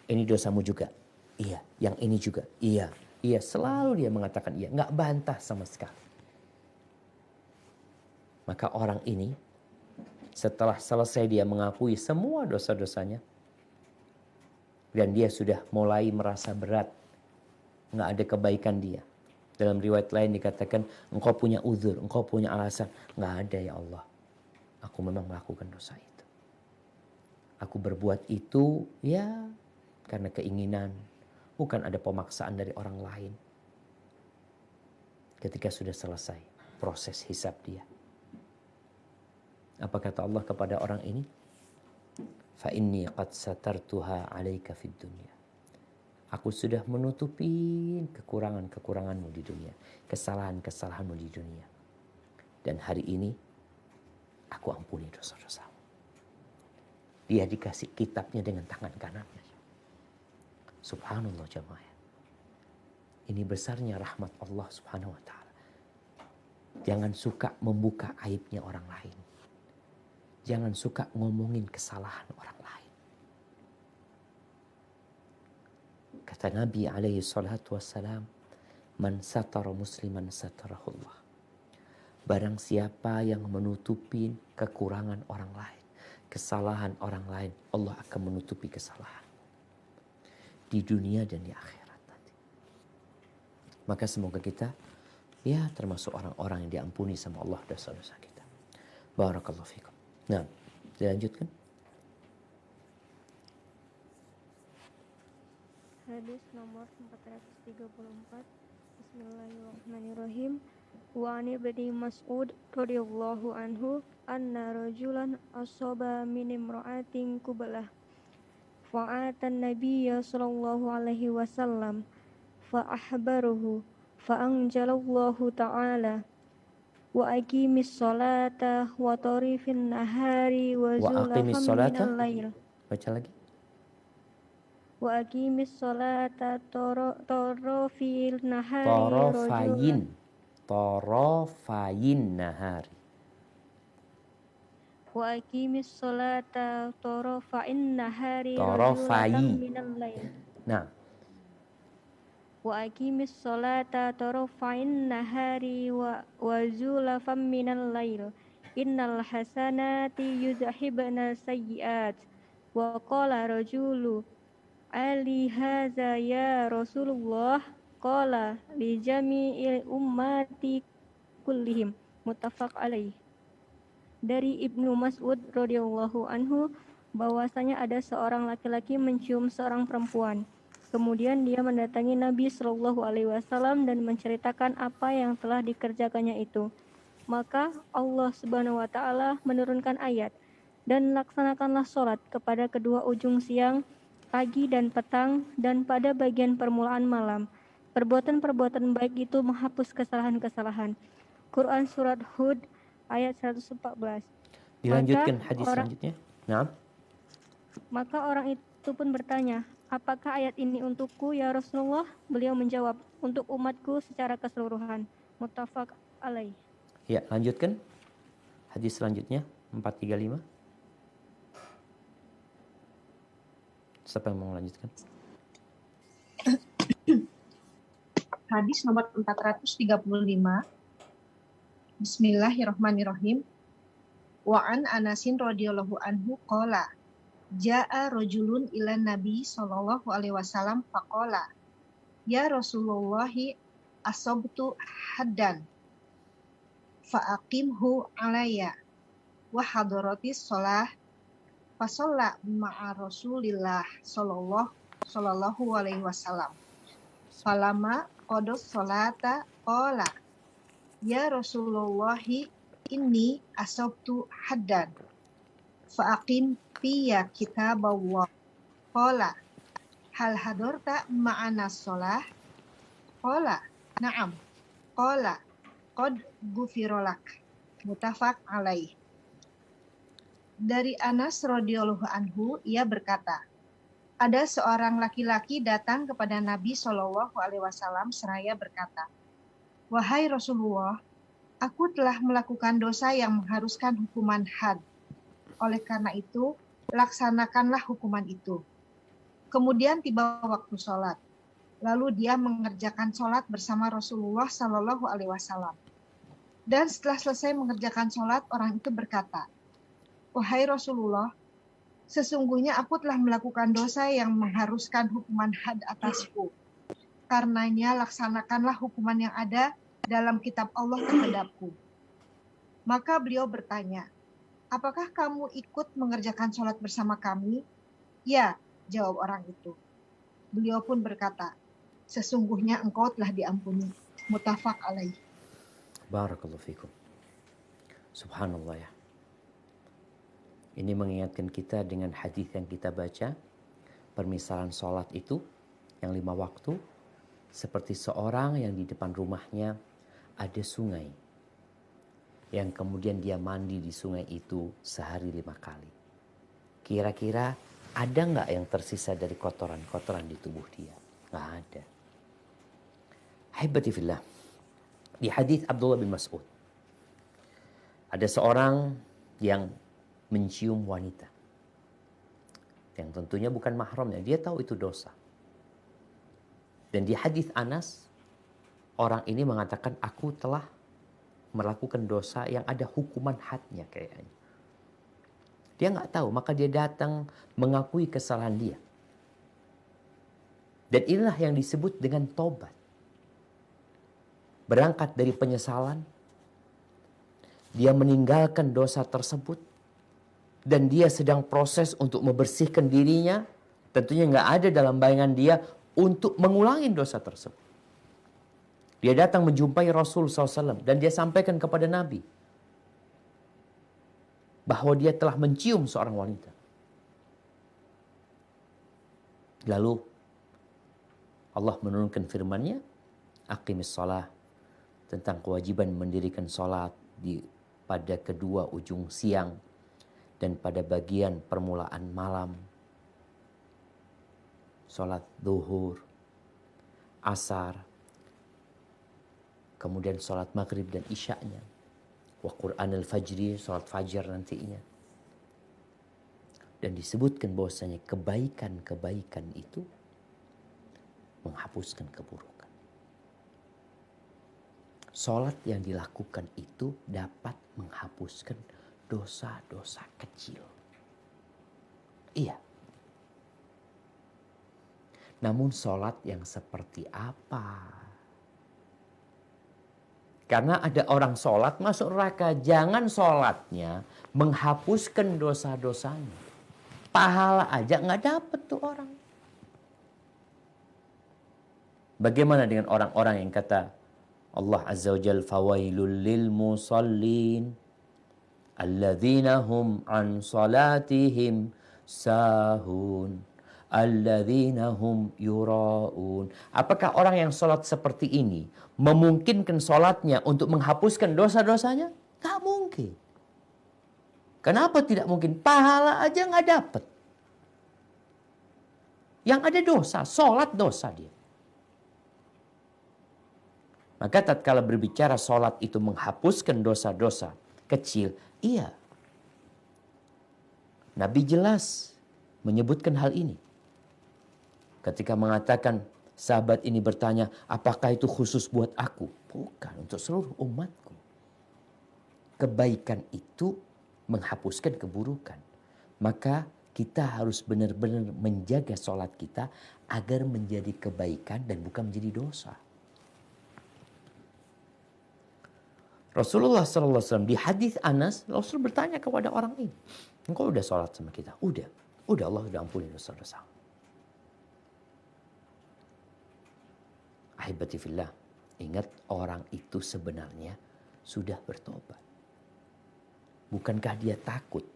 Ini dosamu juga? Iya. Yang ini juga? Iya. Iya. Selalu dia mengatakan iya. Nggak bantah sama sekali. Maka orang ini, setelah selesai dia mengakui semua dosa-dosanya, dan dia sudah mulai merasa berat, nggak ada kebaikan dia. Dalam riwayat lain dikatakan, engkau punya uzur, engkau punya alasan. Nggak ada ya Allah. Aku memang melakukan dosa itu. Aku berbuat itu ya karena keinginan. Bukan ada pemaksaan dari orang lain. Ketika sudah selesai proses hisab dia. Apa kata Allah kepada orang ini? Fa inni qad satartuha 'alaika fid dunya. Aku sudah menutupi kekurangan-kekuranganmu di dunia. Kesalahan-kesalahanmu di dunia. Dan hari ini, aku ampuni dosa-dosamu. Dia dikasih kitabnya dengan tangan kanannya. Subhanallah jamaah. Ini besarnya rahmat Allah subhanahu wa ta'ala. Jangan suka membuka aibnya orang lain. Jangan suka ngomongin kesalahan orang lain. Kata Nabi alaihi salatu wassalam, man satara musliman satarahullah. Barang siapa yang menutupi kekurangan orang lain, kesalahan orang lain, Allah akan menutupi kesalahan di dunia dan di akhirat nanti. Maka semoga kita termasuk orang-orang yang diampuni sama Allah dosa-dosa kita. Barakallahu fikum. Nah, dilanjutkan. Hadis nomor 434. Bismillahirrahmanirrahim. Wa an ibni Mas'ud radhiyallahu anhu anna rajulan asaba min imra'atin qublah fa'atan nabiyya sallallahu alaihi wasallam fa'ahbaruhu fa'anjalallahu ta'ala wa aqimis salata wa tarifin nahari wa aqimis zulafan salata. minal lail. Baca lagi. Wa aqimis salata tarafil nahari Tarafayin nahari. Wa aqimis salata tarafa'in nahari Tarafayi. minal lail. Nah, Wa aqimis salata tarafa'in nahari wa zulafan minal lail. Innal hasanati yuzhibna sayyi'at. Wa qala rajulu ali hadza ya Rasulullah qala li jami'il ummati kullihim. Muttafaq alaih. Dari Ibnu Mas'ud radhiyallahu anhu bahwasanya ada seorang laki-laki mencium seorang perempuan. Kemudian dia mendatangi Nabi Shallallahu alaihi wasallam dan menceritakan apa yang telah dikerjakannya itu. Maka Allah Subhanahu wa taala menurunkan ayat, dan laksanakanlah sholat kepada kedua ujung siang, pagi dan petang, dan pada bagian permulaan malam. Perbuatan-perbuatan baik itu menghapus kesalahan-kesalahan. Quran Surat Hud ayat 114. dilanjutkan hadis selanjutnya. Nah. Maka orang itu pun bertanya, apakah ayat ini untukku ya Rasulullah? Beliau menjawab, untuk umatku secara keseluruhan. Muttafaq alaih. Ya, lanjutkan. Hadis selanjutnya 435. Siapa yang mau lanjutkan? Hadis nomor 435. Bismillahirrahmanirrahim. Wa an Anasin radhiyallahu anhu qala jaa rajulun ila Nabi sallallahu alaihi wasallam faqala ya Rasulullah asabtu haddan fa'aqimhu alayya wa hadaratis shalah fa shalla ma'a Rasulillah sallallahu alaihi wasallam falama qadas salata qala ya Rasulullah inni asabtu haddan fa'aqim fiyya kitaballah qala hal hadarta ma'ana shalah qala na'am qala qad ghufiralak. Muttafaq alaih. Dari Anas radhiyallahu anhu ia berkata, ada seorang laki-laki datang kepada Nabi Shallallahu alaihi wasallam seraya berkata, wahai Rasulullah, aku telah melakukan dosa yang mengharuskan hukuman had. Oleh karena itu, laksanakanlah hukuman itu. Kemudian tiba waktu sholat. Lalu dia mengerjakan sholat bersama Rasulullah Shallallahu alaihi wasallam. Dan setelah selesai mengerjakan sholat, orang itu berkata, wahai Rasulullah, sesungguhnya aku telah melakukan dosa yang mengharuskan hukuman had atasku. Karenanya laksanakanlah hukuman yang ada dalam kitab Allah terhadapku. Maka beliau bertanya, apakah kamu ikut mengerjakan sholat bersama kami? Ya, jawab orang itu. Beliau pun berkata, sesungguhnya engkau telah diampuni. Muttafaq alaih. Barakallahu fikum. Subhanallah ya. Ini mengingatkan kita dengan hadis yang kita baca. Permisalan sholat itu yang 5 waktu. Seperti seorang yang di depan rumahnya ada sungai. yang kemudian dia mandi di sungai itu sehari 5 kali. Kira-kira ada nggak yang tersisa dari kotoran-kotoran di tubuh dia? Nggak ada. Ahibati fillah. Di hadis Abdullah bin Mas'ud, ada seorang yang mencium wanita yang tentunya bukan mahramnya. Dia tahu itu dosa. Dan di hadis Anas, orang ini mengatakan, aku telah melakukan dosa yang ada hukuman hadnya kayaknya. Dia nggak tahu, maka dia datang mengakui kesalahan dia. Dan inilah yang disebut dengan tobat. Berangkat dari penyesalan, dia meninggalkan dosa tersebut, dan dia sedang proses untuk membersihkan dirinya. Tentunya nggak ada dalam bayangan dia untuk mengulangi dosa tersebut. Dia datang menjumpai Rasul SAW dan dia sampaikan kepada Nabi bahwa dia telah mencium seorang wanita. Lalu Allah menurunkan firman-Nya, aqimis shalah, tentang kewajiban mendirikan salat pada kedua ujung siang dan pada bagian permulaan malam. Salat zuhur, asar, kemudian salat maghrib dan isya'nya. Wa Qur'an al-fajri, salat fajar nantinya. Dan disebutkan bahwasanya kebaikan-kebaikan itu menghapuskan keburukan. Salat yang dilakukan itu dapat menghapuskan dosa-dosa kecil. Iya. Namun salat yang seperti apa? Karena ada orang salat masuk neraka. Jangan salatnya menghapuskan dosa-dosanya. Pahala aja nggak dapet tuh orang. Bagaimana dengan orang-orang yang kata Allah Azza wa Jal, fawailul lil musallin alladzina hum an salatihim sahun alladzina hum yura'un. Apakah orang yang sholat seperti ini memungkinkan sholatnya untuk menghapuskan dosa-dosanya? Gak mungkin. Kenapa tidak mungkin? Pahala aja gak dapat. Yang ada dosa, sholat dosa dia. Maka tatkala berbicara sholat itu menghapuskan dosa-dosa kecil, iya. Nabi jelas menyebutkan hal ini. Ketika mengatakan sahabat ini bertanya, apakah itu khusus buat aku? Bukan, untuk seluruh umatku. Kebaikan itu menghapuskan keburukan. Maka kita harus benar-benar menjaga sholat kita agar menjadi kebaikan dan bukan menjadi dosa. Rasulullah SAW di hadis Anas, Rasul bertanya kepada orang ini, engkau udah sholat sama kita? Udah Allah udah ampuni dosa-dosa. Ahibati fillah, ingat orang itu sebenarnya sudah bertobat. Bukankah dia takut?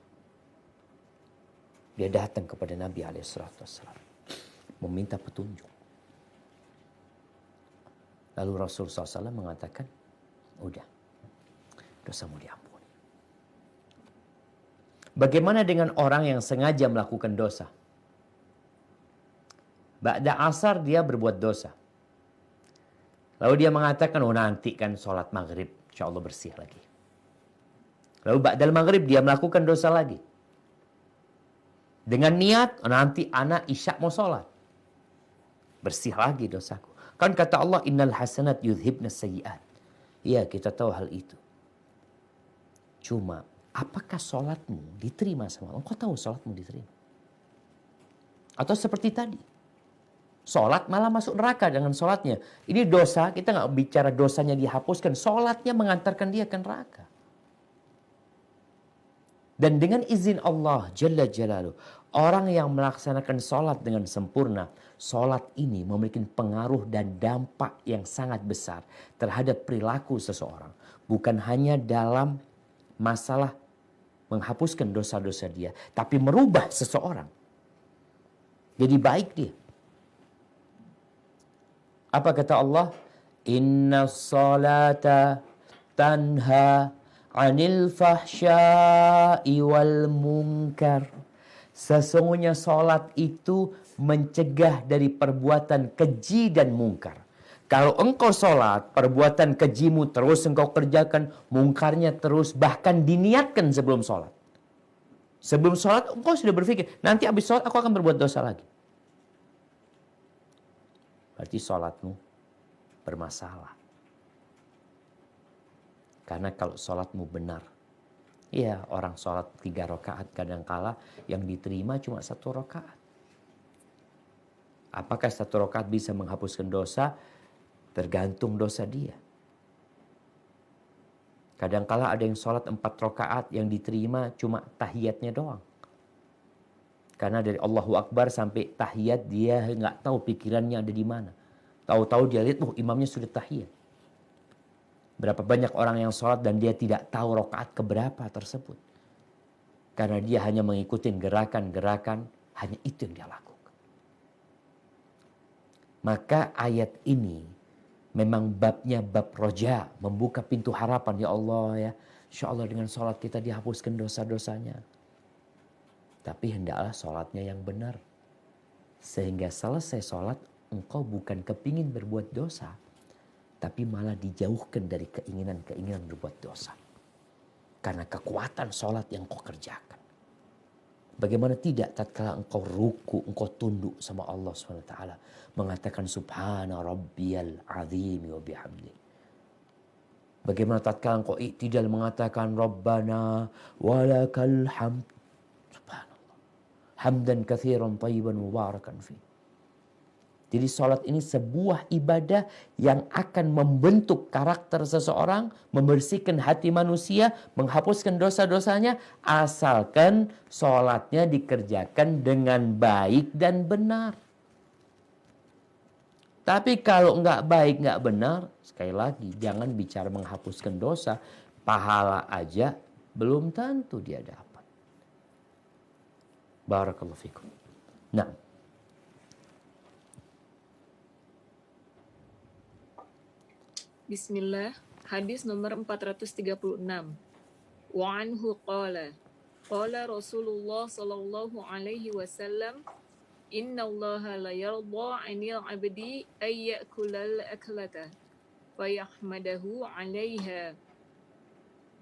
Dia datang kepada Nabi SAW meminta petunjuk. Lalu Rasul SAW mengatakan, udah, dosamu diampuni. Bagaimana dengan orang yang sengaja melakukan dosa? Ba'da asar dia berbuat dosa. Lalu dia mengatakan, nanti kan sholat maghrib, insya Allah bersih lagi. Lalu ba'dal maghrib dia melakukan dosa lagi. Dengan niat, nanti anak isya mau sholat. Bersih lagi dosaku. Kan kata Allah, innal hasanat yudhibna sayyi'at. Iya, kita tahu hal itu. Cuma, apakah sholatmu diterima sama Allah? Engkau tahu sholatmu diterima? Atau seperti tadi, sholat malah masuk neraka dengan sholatnya. Ini dosa, kita nggak bicara dosanya dihapuskan. Sholatnya mengantarkan dia ke neraka. Dan dengan izin Allah Jalla Jalaluh, orang yang melaksanakan sholat dengan sempurna, sholat ini memiliki pengaruh dan dampak yang sangat besar terhadap perilaku seseorang. Bukan hanya dalam masalah menghapuskan dosa-dosa dia, tapi merubah seseorang. Jadi baik dia. Apa kata Allah? Inna salata tanha 'anil fahsya'i wal munkar. Sesungguhnya salat itu mencegah dari perbuatan keji dan mungkar. Kalau engkau salat, perbuatan kejimu terus engkau kerjakan, mungkarnya terus, bahkan diniatkan sebelum salat. Sebelum salat engkau sudah berpikir, nanti habis salat aku akan berbuat dosa lagi. Berarti salatmu bermasalah. Karena kalau salatmu benar, ya orang salat 3 rakaat kadangkala yang diterima cuma 1 rakaat. Apakah 1 rakaat bisa menghapuskan dosa? Tergantung dosa dia. Kadangkala ada yang sholat 4 rakaat yang diterima cuma tahiyatnya doang. Karena dari Allahu Akbar sampai tahiyat dia nggak tahu pikirannya ada di mana. Tahu-tahu dia lihat, imamnya sudah tahiyat. Berapa banyak orang yang sholat dan dia tidak tahu rakaat keberapa tersebut. Karena dia hanya mengikuti gerakan-gerakan, hanya itu yang dia lakukan. Maka ayat ini memang babnya bab roja, membuka pintu harapan. Ya Allah ya, insya Allah dengan sholat kita dihapuskan dosa-dosanya. Tapi hendaklah sholatnya yang benar. Sehingga selesai sholat, engkau bukan kepingin berbuat dosa, tapi malah dijauhkan dari keinginan-keinginan berbuat dosa. Karena kekuatan sholat yang kau kerjakan. Bagaimana tidak tatkala engkau ruku, engkau tunduk sama Allah SWT. Mengatakan subhana rabbiyal azim wa bihamdi. Bagaimana tatkala engkau iktidal mengatakan Rabbana walakal hamd. Subhanallah. Hamdan katsiran thayyiban mubarakan fi. Jadi sholat ini sebuah ibadah yang akan membentuk karakter seseorang, membersihkan hati manusia, menghapuskan dosa-dosanya, asalkan sholatnya dikerjakan dengan baik dan benar. Tapi kalau nggak baik, nggak benar, sekali lagi jangan bicara menghapuskan dosa, pahala aja belum tentu dia dapat. Barakallahu fikum. Nah. Bismillah, hadis nomor 436. Wa anhu qala Rasulullah sallallahu alaihi wasallam, inna allaha la yarda 'anil 'abdi ay ya'kulal aklata fayahmadahu 'alaiha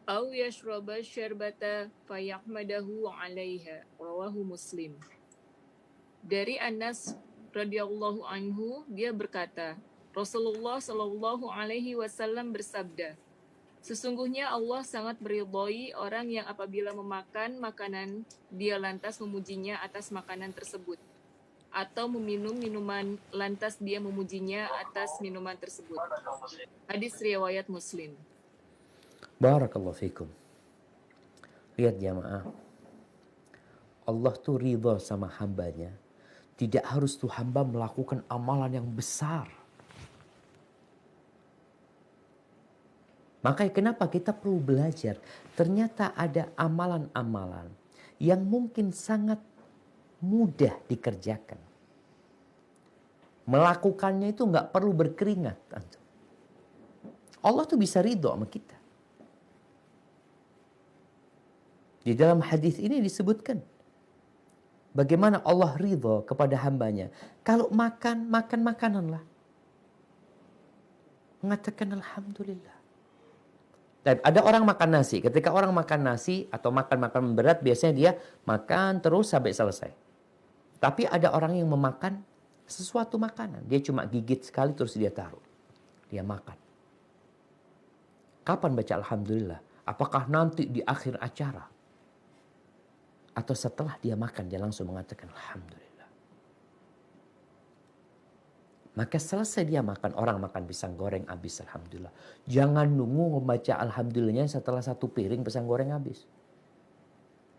aw yashraba syarbata fayahmadahu 'alaiha. Rawahu Muslim. Dari Anas radhiyallahu anhu, dia berkata, Rasulullah Shallallahu Alaihi Wasallam bersabda, sesungguhnya Allah sangat meridhai orang yang apabila memakan makanan, dia lantas memujinya atas makanan tersebut, atau meminum minuman, lantas dia memujinya atas minuman tersebut. Hadis riwayat Muslim. Barakallahu fikum. Lihat jamaah, Allah tuh ridha sama hambanya. Tidak harus tuh hamba melakukan amalan yang besar. Makanya kenapa kita perlu belajar. Ternyata ada amalan-amalan yang mungkin sangat mudah dikerjakan. Melakukannya itu nggak perlu berkeringat. Allah tuh bisa ridho sama kita. Di dalam hadis ini disebutkan bagaimana Allah ridho kepada hambanya. Kalau makan makananlah. Mengatakan alhamdulillah. Dan ada orang makan nasi. Ketika orang makan nasi atau makan makanan berat, biasanya dia makan terus sampai selesai. Tapi ada orang yang memakan sesuatu makanan. Dia cuma gigit sekali terus dia taruh. Dia makan. Kapan baca alhamdulillah? Apakah nanti di akhir acara? Atau setelah dia makan, dia langsung mengatakan alhamdulillah. Maka selesai dia makan, orang makan pisang goreng habis alhamdulillah. Jangan nunggu membaca alhamdulillahnya setelah 1 piring pisang goreng habis.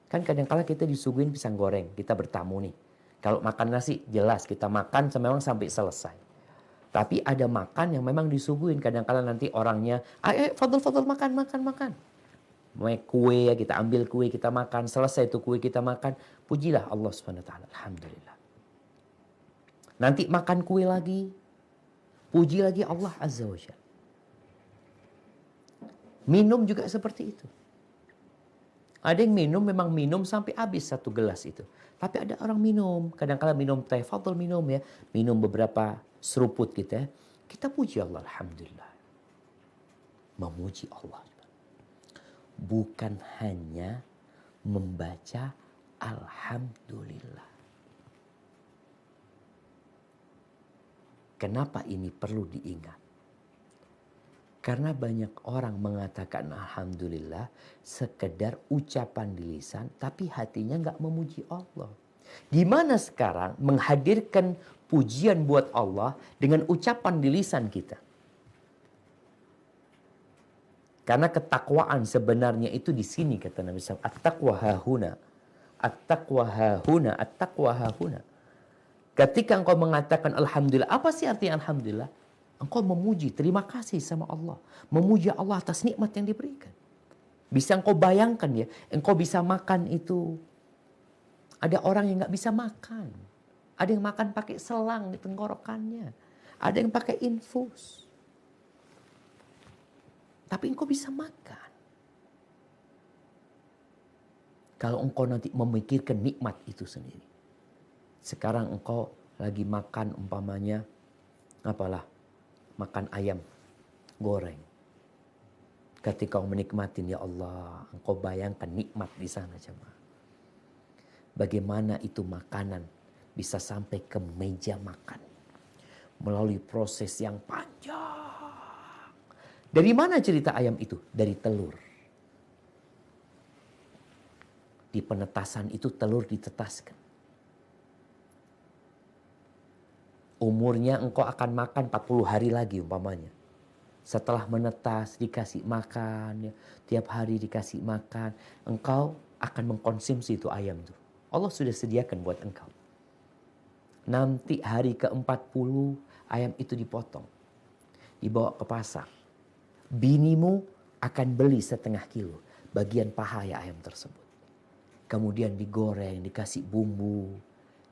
Kan kadang-kala kita disuguhin pisang goreng, kita bertamu nih. Kalau makan nasi jelas kita makan memang sampai selesai. Tapi ada makan yang memang disuguhin, kadang-kala nanti orangnya, ayo fadl makan. Mau kue ya, kita ambil kue kita makan, selesai itu kue kita makan, pujilah Allah Subhanahu wa taala, alhamdulillah. Nanti makan kue lagi, puji lagi Allah Azza wa Jalla. Minum juga seperti itu. Ada yang minum memang minum sampai habis satu gelas itu. Tapi ada orang minum, kadang-kadang minum teh, fadl minum ya, minum beberapa seruput gitu ya. Kita puji Allah, alhamdulillah. Memuji Allah. Bukan hanya membaca alhamdulillah. Kenapa ini perlu diingat? Karena banyak orang mengatakan alhamdulillah sekedar ucapan di lisan, tapi hatinya nggak memuji Allah. Gimana sekarang menghadirkan pujian buat Allah dengan ucapan di lisan kita? Karena ketakwaan sebenarnya itu di sini kata Nabi SAW. At-taqwa hahuna. At-taqwa hahuna. At-taqwa hahuna. Ketika engkau mengatakan alhamdulillah, apa sih artinya alhamdulillah? Engkau memuji, terima kasih sama Allah. Memuji Allah atas nikmat yang diberikan. Bisa engkau bayangkan ya, engkau bisa makan itu. Ada orang yang gak bisa makan. Ada yang makan pakai selang di tenggorokannya. Ada yang pakai infus. Tapi engkau bisa makan. Kalau engkau nanti memikirkan nikmat itu sendiri. Sekarang engkau lagi makan umpamanya, apalah, makan ayam goreng. Ketika kau menikmatin, ya Allah, engkau bayangkan nikmat di sana jemaah. Bagaimana itu makanan bisa sampai ke meja makan. Melalui proses yang panjang. Dari mana cerita ayam itu? Dari telur. Di penetasan itu telur ditetaskan. Umurnya engkau akan makan 40 hari lagi umpamanya. Setelah menetas dikasih makan, ya, tiap hari dikasih makan, engkau akan mengkonsumsi itu ayam itu. Allah sudah sediakan buat engkau. Nanti hari ke-40 ayam itu dipotong. Dibawa ke pasar. Binimu akan beli 1/2 kilo bagian paha ya ayam tersebut. Kemudian digoreng, dikasih bumbu.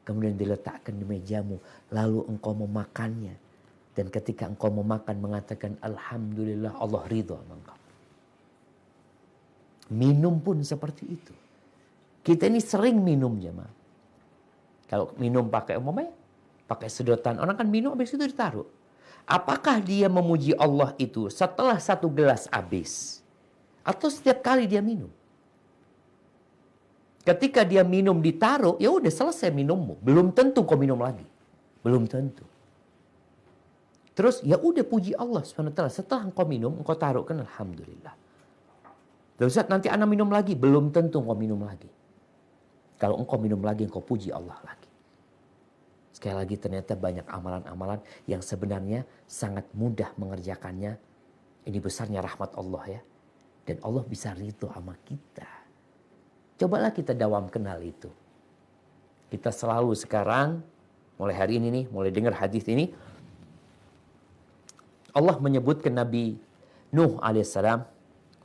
Kemudian diletakkan di mejamu. Lalu engkau memakannya. Dan ketika engkau memakan mengatakan alhamdulillah, Allah ridho sama engkau. Minum pun seperti itu. Kita ini sering minum jemaah. Kalau minum pakai umpamanya, pakai sedotan. Orang kan minum habis itu ditaruh. Apakah dia memuji Allah itu setelah 1 gelas habis? Atau setiap kali dia minum? Ketika dia minum ditaruh, ya udah selesai minummu. Belum tentu kau minum lagi. Belum tentu. Terus ya udah puji Allah SWT. Setelah engkau minum, engkau taruh kan alhamdulillah. Terus nanti anak minum lagi, belum tentu engkau minum lagi. Kalau engkau minum lagi, engkau puji Allah lagi. Sekali lagi ternyata banyak amalan-amalan yang sebenarnya sangat mudah mengerjakannya. Ini besarnya rahmat Allah ya. Dan Allah bisa ridho sama kita. Cobalah kita dawam kenal itu. Kita selalu sekarang, mulai hari ini nih, mulai dengar hadis ini. Allah menyebutkan Nabi Nuh alaihissalam.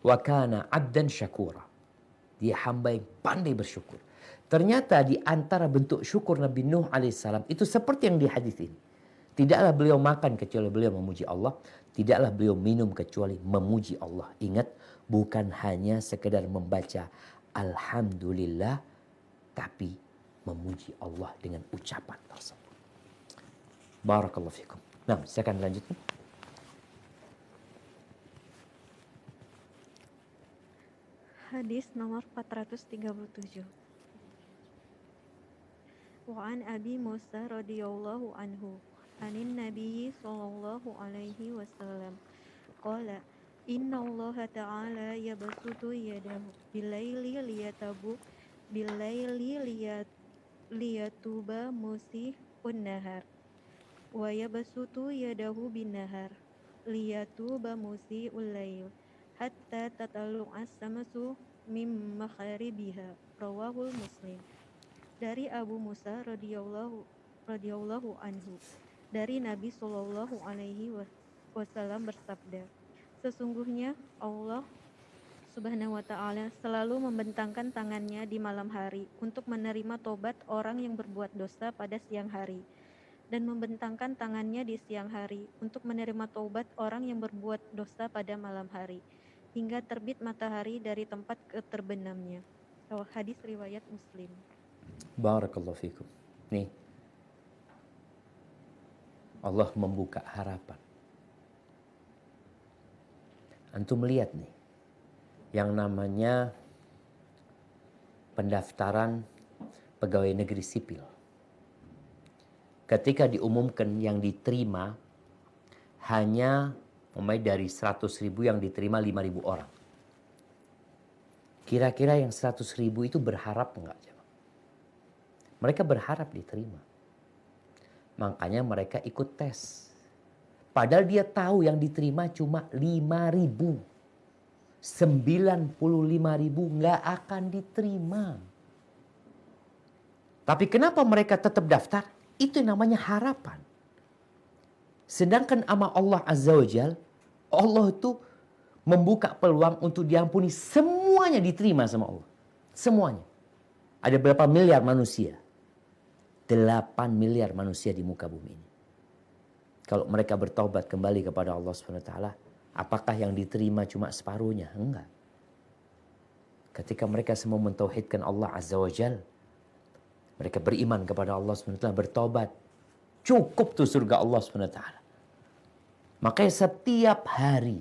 Wa kana abdan syakura. Dia hamba yang pandai bersyukur. Ternyata di antara bentuk syukur Nabi Nuh alaihissalam itu seperti yang di hadis ini. Tidaklah beliau makan kecuali beliau memuji Allah. Tidaklah beliau minum kecuali memuji Allah. Ingat, bukan hanya sekedar membaca alhamdulillah, tapi memuji Allah dengan ucapan tersebut. Barakallahu fikum. Nah, saya akan lanjutkan. Hadis nomor 437. Wa an Abi Musa radhiyallahu anhu, anin Nabi sallallahu alaihi wasallam, qala inna Allah ta'ala yabsutu yadahu bilaili liyatuba musihun nahar wa yabsutu yadahu bin nahar liyatuba musihul lail hatta tatalu as-samsu mim magharibiha, rawahul Muslim. Dari Abu Musa radhiyallahu anhu, dari Nabi sallallahu alaihi wasallam bersabda, sesungguhnya Allah Subhanahu wa ta'ala selalu membentangkan tangannya di malam hari untuk menerima tobat orang yang berbuat dosa pada siang hari, dan membentangkan tangannya di siang hari untuk menerima tobat orang yang berbuat dosa pada malam hari, hingga terbit matahari dari tempat terbenamnya. Hadis riwayat Muslim. Barakallahu fikum. Nih, Allah membuka harapan. Antum melihat nih, yang namanya pendaftaran pegawai negeri sipil. Ketika diumumkan yang diterima hanya dari 100.000 yang diterima 5.000 orang. Kira-kira yang 100.000 itu berharap enggak? Mereka berharap diterima. Makanya mereka ikut tes. Padahal dia tahu yang diterima cuma 5.000. 95.000 nggak akan diterima. Tapi kenapa mereka tetap daftar? Itu namanya harapan. Sedangkan sama Allah Azza wa Jal, Allah itu membuka peluang untuk diampuni. Semuanya diterima sama Allah. Semuanya. Ada berapa miliar manusia? 8 miliar manusia di muka bumi ini. Kalau mereka bertobat kembali kepada Allah SWT, apakah yang diterima cuma separuhnya? Enggak. Ketika mereka semua mentauhidkan Allah Azza wa Jal, mereka beriman kepada Allah SWT, bertobat, cukup tuh surga Allah SWT. Makanya setiap hari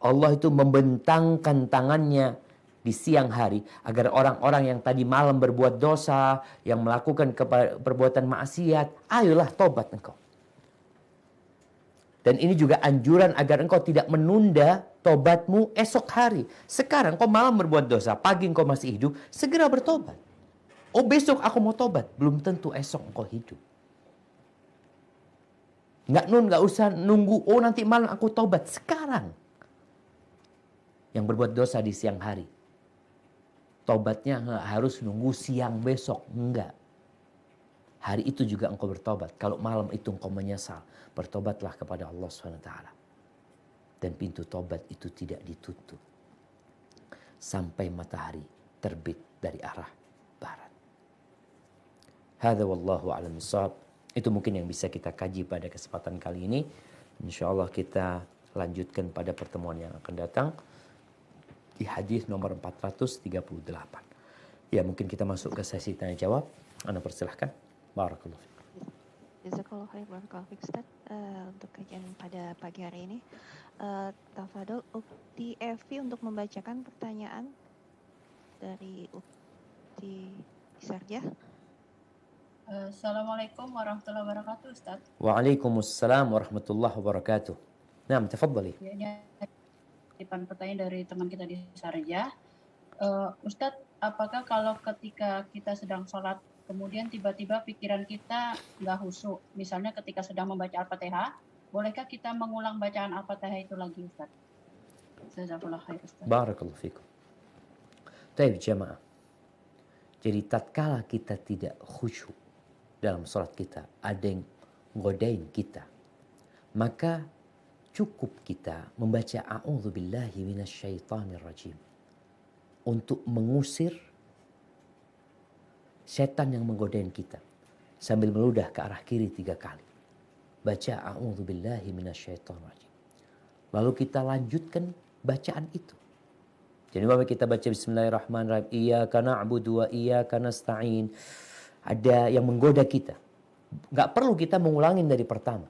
Allah itu membentangkan tangannya di siang hari agar orang-orang yang tadi malam berbuat dosa, yang melakukan perbuatan maksiat, ayolah tobat engkau. Dan ini juga anjuran agar engkau tidak menunda tobatmu esok hari. Sekarang kau malam berbuat dosa, pagi engkau masih hidup, segera bertobat. Oh besok aku mau tobat, belum tentu esok engkau hidup. Nggak usah nunggu, oh nanti malam aku tobat. Sekarang. Yang berbuat dosa di siang hari, tobatnya nggak harus nunggu siang besok. Enggak. Hari itu juga engkau bertobat. Kalau malam itu engkau menyesal, bertobatlah kepada Allah SWT. Dan pintu tobat itu tidak ditutup sampai matahari terbit dari arah barat. Hadza wallahu a'lam bishawab. Itu mungkin yang bisa kita kaji pada kesempatan kali ini. Insyaallah kita lanjutkan pada pertemuan yang akan datang di hadis nomor 438. Ya, mungkin kita masuk ke sesi tanya jawab. Anda persilahkan. Barakallahu fiik. Jazakallahu khair, barakallahu fiik Ustaz, untuk kajian pada pagi hari ini. Tafadhol Ukti Evi untuk membacakan pertanyaan dari Ukti Sarjah. Assalamualaikum warahmatullahi wabarakatuh, Ustaz. Waalaikumsalam warahmatullahi wabarakatuh. Naam, tafadhali. Ya, ini titipan pertanyaan dari teman kita di Sarjah. Ustadz, apakah kalau ketika kita sedang sholat, kemudian tiba-tiba pikiran kita nggak khusyuk, misalnya ketika sedang membaca Al-Fatihah, bolehkah kita mengulang bacaan Al-Fatihah itu lagi, Ustadz? Jazakallahu khair, Ustadz. Barakallahu fikum. Baik, jamaah. Jadi tatkala kita tidak khusyuk dalam sholat kita, ada yang godain kita, maka cukup kita membaca a'udzubillahi minasyaitonirrajim untuk mengusir setan yang menggodain kita, sambil meludah ke arah kiri 3 kali. Baca a'udzubillahi minasyaitonirrajim. Lalu kita lanjutkan bacaan itu. Jadi bahwa kita baca bismillahirrahmanirrahim, iyyaka na'budu wa iyyaka nasta'in. Ada yang menggoda kita. Gak perlu kita mengulangin dari pertama.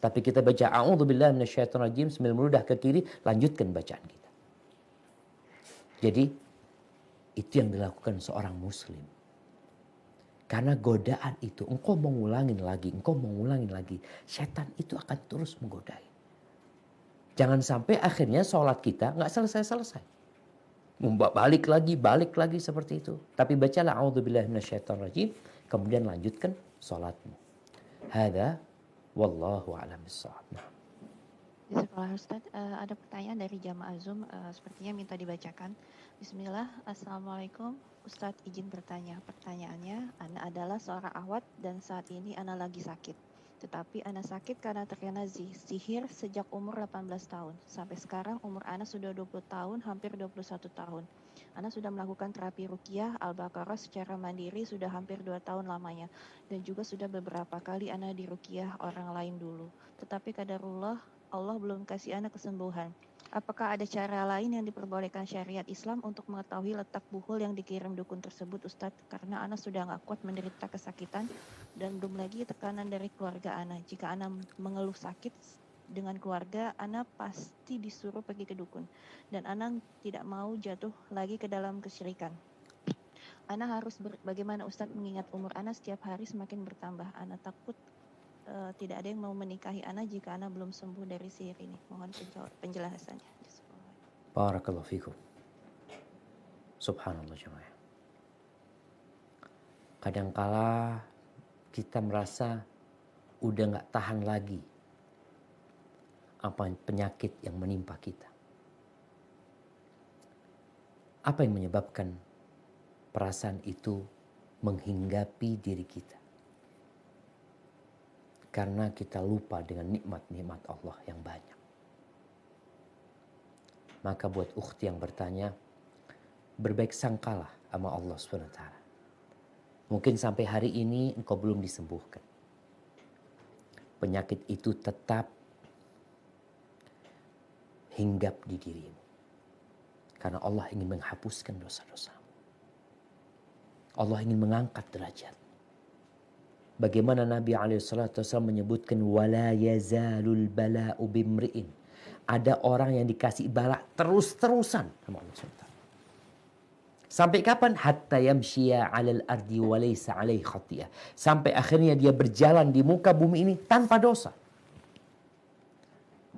Tapi kita baca a'udzubillahi minasyaitonirrajim sambil meludah ke kiri, lanjutkan bacaan kita. Jadi itu yang dilakukan seorang muslim. Karena godaan itu, engkau mengulangin lagi, setan itu akan terus menggodai. Jangan sampai akhirnya sholat kita gak selesai-selesai. Balik lagi seperti itu. Tapi bacalah a'udzubillahi minasyaitonirrajim, kemudian lanjutkan sholatmu. Hadza wallahu a'lam bishawab. Jazakallah Ustaz, ada pertanyaan dari jamaah Zoom, sepertinya minta dibacakan. Bismillah, Assalamualaikum. Ustadz izin bertanya. Pertanyaannya, Ana adalah seorang akhwat dan saat ini Ana lagi sakit. Tetapi Ana sakit karena terkena sihir sejak umur 18 tahun. Sampai sekarang umur Ana sudah 20 tahun, hampir 21 tahun. Ana sudah melakukan terapi ruqyah Al-Baqarah secara mandiri sudah hampir 2 tahun lamanya. Dan juga sudah beberapa kali Ana diruqyah orang lain dulu. Tetapi qadarullah Allah belum kasih ana kesembuhan. Apakah ada cara lain yang diperbolehkan syariat Islam untuk mengetahui letak buhul yang dikirim dukun tersebut, Ustadz? Karena ana sudah nggak kuat menderita kesakitan dan belum lagi tekanan dari keluarga ana. Jika ana mengeluh sakit dengan keluarga, ana pasti disuruh pergi ke dukun. Dan ana tidak mau jatuh lagi ke dalam kesyirikan. Ana harus bagaimana Ustadz, mengingat umur ana setiap hari semakin bertambah. Ana takut tidak ada yang mau menikahi ana jika ana belum sembuh dari sihir ini. Mohon penjelasannya. Barakallahu fikum. Subhanallah jemaah. Kadangkala kita merasa udah gak tahan lagi apa penyakit yang menimpa kita. Apa yang menyebabkan perasaan itu menghinggapi diri kita? Karena kita lupa dengan nikmat-nikmat Allah yang banyak. Maka buat ukhti yang bertanya, berbaik sangkalah sama Allah SWT. Mungkin sampai hari ini engkau belum disembuhkan. Penyakit itu tetap hinggap di dirimu. Karena Allah ingin menghapuskan dosa-dosamu. Allah ingin mengangkat derajat. Bagaimana Nabi SAW menyebutkan wala yazalul bala'u bimri'in. Ada orang yang dikasih bala terus-terusan sama Allah SWT. Sampai kapan? Hatta yamshiya 'alal ardi wa laysa 'alaihi khatiyah. Sampai akhirnya dia berjalan di muka bumi ini tanpa dosa.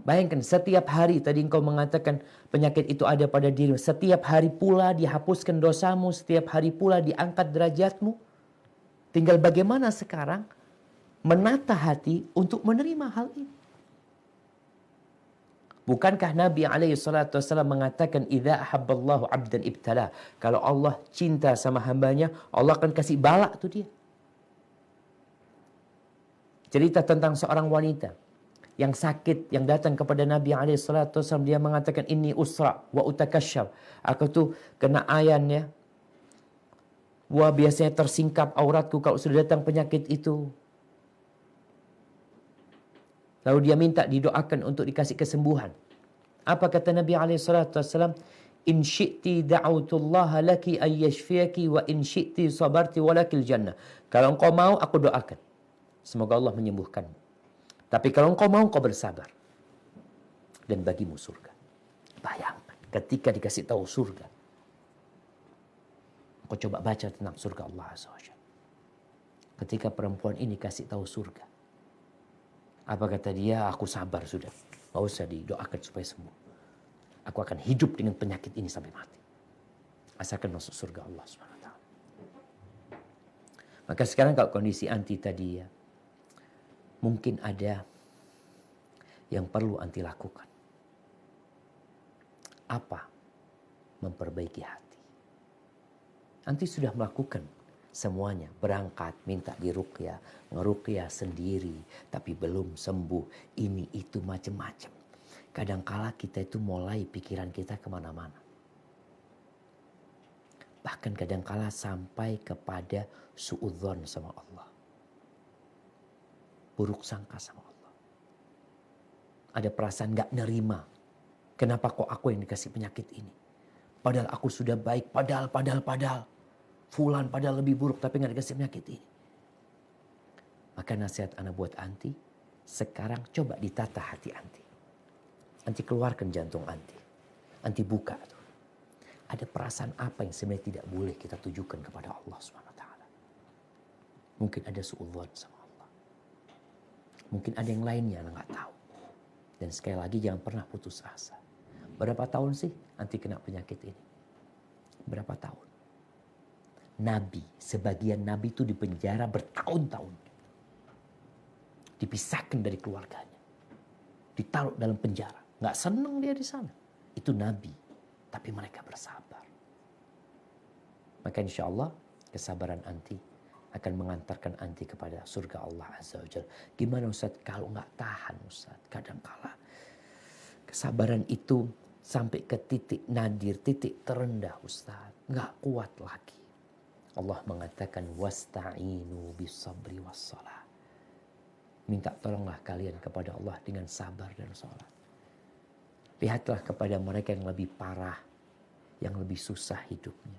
Bayangkan setiap hari tadi engkau mengatakan penyakit itu ada pada dirimu. Setiap hari pula dihapuskan dosamu, setiap hari pula diangkat derajatmu. Tinggal bagaimana sekarang menata hati untuk menerima hal ini. Bukankah Nabi SAW mengatakan idza ahabballahu 'abdan ibtala. Kalau Allah cinta sama hambanya, Allah akan kasih bala tuh dia. Cerita tentang seorang wanita yang sakit, yang datang kepada Nabi SAW, dia mengatakan inni usra wa utakashshaf. Aku tuh kena ayan ya. Wah, biasanya tersingkap auratku kalau sudah datang penyakit itu. Lalu dia minta didoakan untuk dikasih kesembuhan. Apa kata Nabi SAW? In syi'ti da'autullaha laki ayyashfiyaki wa in syi'ti sabarti walakil jannah. Kalau engkau mau, aku doakan. Semoga Allah menyembuhkanmu. Tapi kalau engkau mau, engkau bersabar. Dan bagimu surga. Bayangkan, ketika dikasih tahu surga. Kau coba baca tentang surga Allah SWT. Ketika perempuan ini kasih tahu surga. Apa kata dia? Aku sabar sudah. Gak usah didoakan supaya sembuh. Aku akan hidup dengan penyakit ini sampai mati. Asalkan masuk surga Allah SWT. Maka sekarang kalau kondisi anti tadi ya. Mungkin ada yang perlu anti lakukan. Apa? Memperbaiki hati. Anti sudah melakukan semuanya. Berangkat, minta diruqyah, ngeruqyah sendiri. Tapi belum sembuh. Ini, itu, macam-macam. Kadangkala kita itu mulai pikiran kita kemana-mana. Bahkan kadangkala sampai kepada suudzon sama Allah. Buruk sangka sama Allah. Ada perasaan gak nerima. Kenapa kok aku yang dikasih penyakit ini? Padahal aku sudah baik. Padahal. Fulan padahal lebih buruk tapi gak dikasih penyakit ini. Maka nasihat anak buat anti. Sekarang coba ditata hati anti. Anti keluarkan jantung anti. Anti buka tuh. Ada perasaan apa yang sebenarnya tidak boleh kita tujukan kepada Allah SWT. Mungkin ada suudzon sama Allah. Mungkin ada yang lainnya anak gak tahu. Dan sekali lagi jangan pernah putus asa. Berapa tahun sih anti kena penyakit ini? Berapa tahun? Nabi, sebagian nabi itu dipenjara bertahun-tahun. Dipisahkan dari keluarganya. Ditaruh dalam penjara. Gak senang dia di sana. Itu nabi. Tapi mereka bersabar. Maka insya Allah kesabaran anti akan mengantarkan anti kepada surga Allah Azza wa Jalla. Gimana Ustaz kalau gak tahan Ustaz? Kadangkala kesabaran itu sampai ke titik nadir, titik terendah Ustaz. Gak kuat lagi. Allah mengatakan wasta'inu bis sabri was salah. minta tolonglah kalian kepada Allah dengan sabar dan sholat. Lihatlah kepada mereka yang lebih parah, yang lebih susah hidupnya.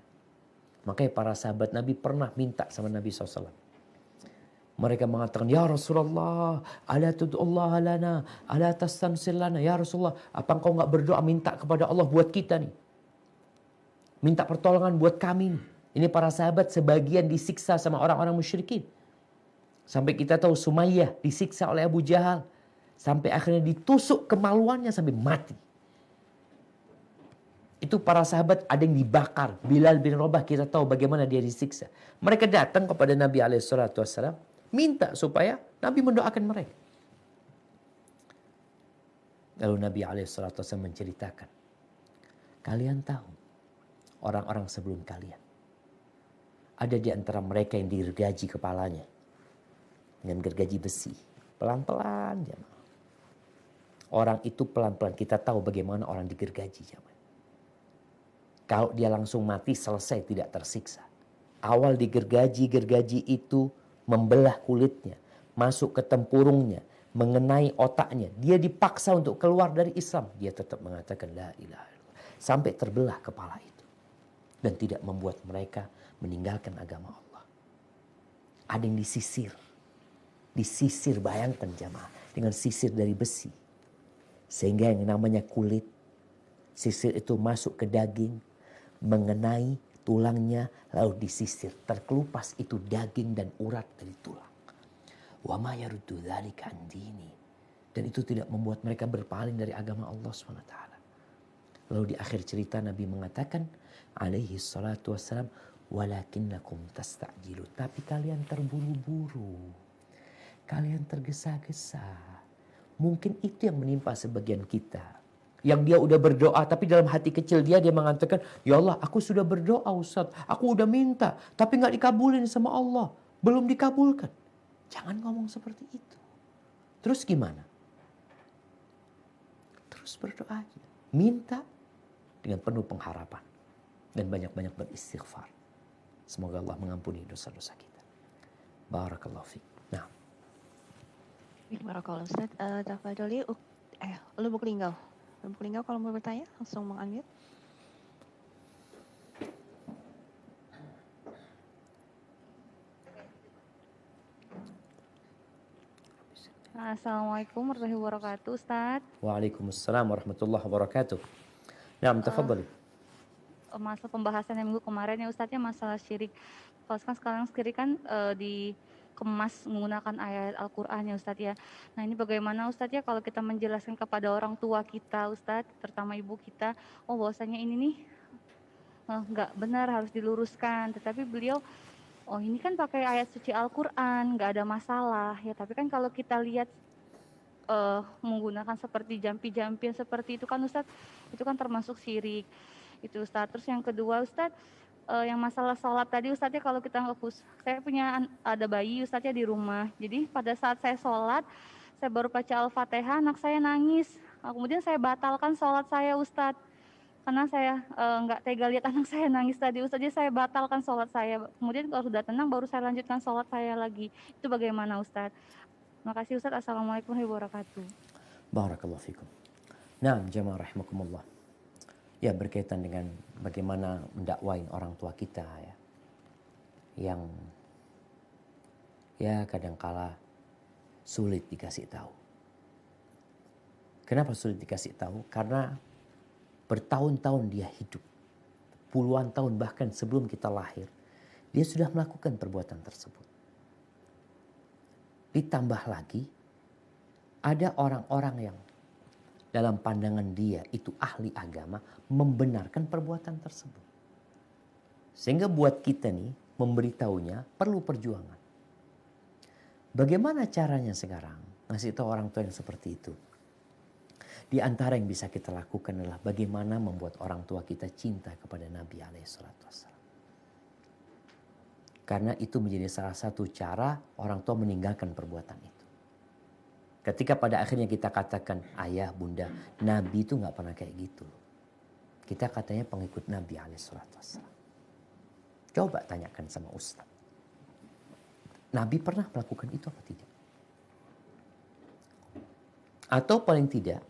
Makanya para sahabat Nabi pernah minta sama Nabi SAW. Mereka mengatakan, ya Rasulullah, ala tud'ullah lana, ala tastansil lana. Ya Rasulullah, apa engkau gak berdoa minta kepada Allah buat kita nih? Minta pertolongan buat kami nih. Ini para sahabat sebagian disiksa sama orang-orang musyrikin. Sampai kita tahu Sumayyah disiksa oleh Abu Jahal. Sampai akhirnya ditusuk kemaluannya sampai mati. Itu para sahabat ada yang dibakar. Bilal bin Rabah kita tahu bagaimana dia disiksa. Mereka datang kepada Nabi SAW. Minta supaya Nabi mendoakan mereka. Lalu Nabi SAW menceritakan. Kalian tahu orang-orang sebelum kalian. Ada di antara mereka yang digergaji kepalanya. Dengan gergaji besi. Pelan-pelan jemaah. Orang itu pelan-pelan. Kita tahu bagaimana orang digergaji jemaah. Kalau dia langsung mati selesai tidak tersiksa. Awal digergaji itu membelah kulitnya. Masuk ke tempurungnya. Mengenai otaknya. Dia dipaksa untuk keluar dari Islam. Dia tetap mengatakan la ilaha illallah. Sampai terbelah kepala itu. Dan tidak membuat mereka meninggalkan agama Allah. Ada yang disisir. Disisir bayangkan jamaah. Dengan sisir dari besi. Sehingga yang namanya kulit. Sisir itu masuk ke daging. Mengenai tulangnya lalu disisir. Terkelupas itu daging dan urat dari tulang. Wa ma yaruddu dzalika an dini. Dan itu tidak membuat mereka berpaling dari agama Allah SWT. Lalu di akhir cerita Nabi mengatakan alaihi salatu wassalam walakinnakum tasta'jilu. Tapi kalian terburu-buru. Kalian tergesa-gesa. Mungkin itu yang menimpa sebagian kita. Yang dia udah berdoa tapi dalam hati kecil dia mengatakan, ya Allah aku sudah berdoa Ustaz, aku udah minta tapi gak dikabulin sama Allah, belum dikabulkan. Jangan ngomong seperti itu. Terus gimana? Terus berdoa aja, minta dengan penuh pengharapan dan banyak-banyak beristighfar. Semoga Allah mengampuni dosa-dosa kita. Barakallahu fiik. Nah, Barakallahu Ustaz. Tafadholi Lubuk Linggau. Lubuk Linggau kalau mau bertanya langsung meng-unmute. Assalamualaikum warahmatullahi wabarakatuh, Ustaz. Waalaikumsalam warahmatullahi wabarakatuh. Nah, tafadhali. Masa pembahasan yang minggu kemarin ya Ustaznya masalah syirik. Kalau sekarang syirik kan dikemas menggunakan ayat Al-Qur'an ya Ustaz ya. Nah, ini bagaimana Ustaz ya kalau kita menjelaskan kepada orang tua kita Ustaz, terutama ibu kita, oh bahwasanya ini nih nggak benar harus diluruskan. Tetapi beliau, oh ini kan pakai ayat suci Al-Qur'an, nggak ada masalah ya. Tapi kan kalau kita lihat menggunakan seperti jampi-jampian seperti itu kan Ustaz, itu kan termasuk syirik. Itu Ustaz. Terus yang kedua Ustaz, yang masalah sholat tadi Ustaz ya, kalau kita saya punya ada bayi Ustaz ya di rumah. Jadi pada saat saya sholat, saya baru baca Al-Fatihah, anak saya nangis. Kemudian saya batalkan sholat saya Ustaz. Karena saya nggak tega lihat anak saya nangis tadi Ustaz, jadi saya batalkan sholat saya. Kemudian kalau sudah tenang baru saya lanjutkan sholat saya lagi. Itu bagaimana Ustaz? Makasih Ustaz. Assalamualaikum warahmatullahi wabarakatuh. Barakallahu fikum. Nah, jamaah rahimakumullah. Ya, berkaitan dengan bagaimana mendakwain orang tua kita ya. Yang ya kadangkala sulit dikasih tahu. Kenapa sulit dikasih tahu? Karena bertahun-tahun dia hidup. Puluhan tahun bahkan sebelum kita lahir. Dia sudah melakukan perbuatan tersebut. Ditambah lagi ada orang-orang yang dalam pandangan dia itu ahli agama membenarkan perbuatan tersebut. Sehingga buat kita nih memberitahunya perlu perjuangan. Bagaimana caranya sekarang ngasih tahu orang tua yang seperti itu? Di antara yang bisa kita lakukan adalah bagaimana membuat orang tua kita cinta kepada Nabi SAW. Karena itu menjadi salah satu cara orang tua meninggalkan perbuatan itu. Ketika pada akhirnya kita katakan, ayah, bunda, Nabi itu gak pernah kayak gitu. Kita katanya pengikut Nabi SAW. Coba tanyakan sama Ustaz. Nabi pernah melakukan itu apa tidak? Atau paling tidak,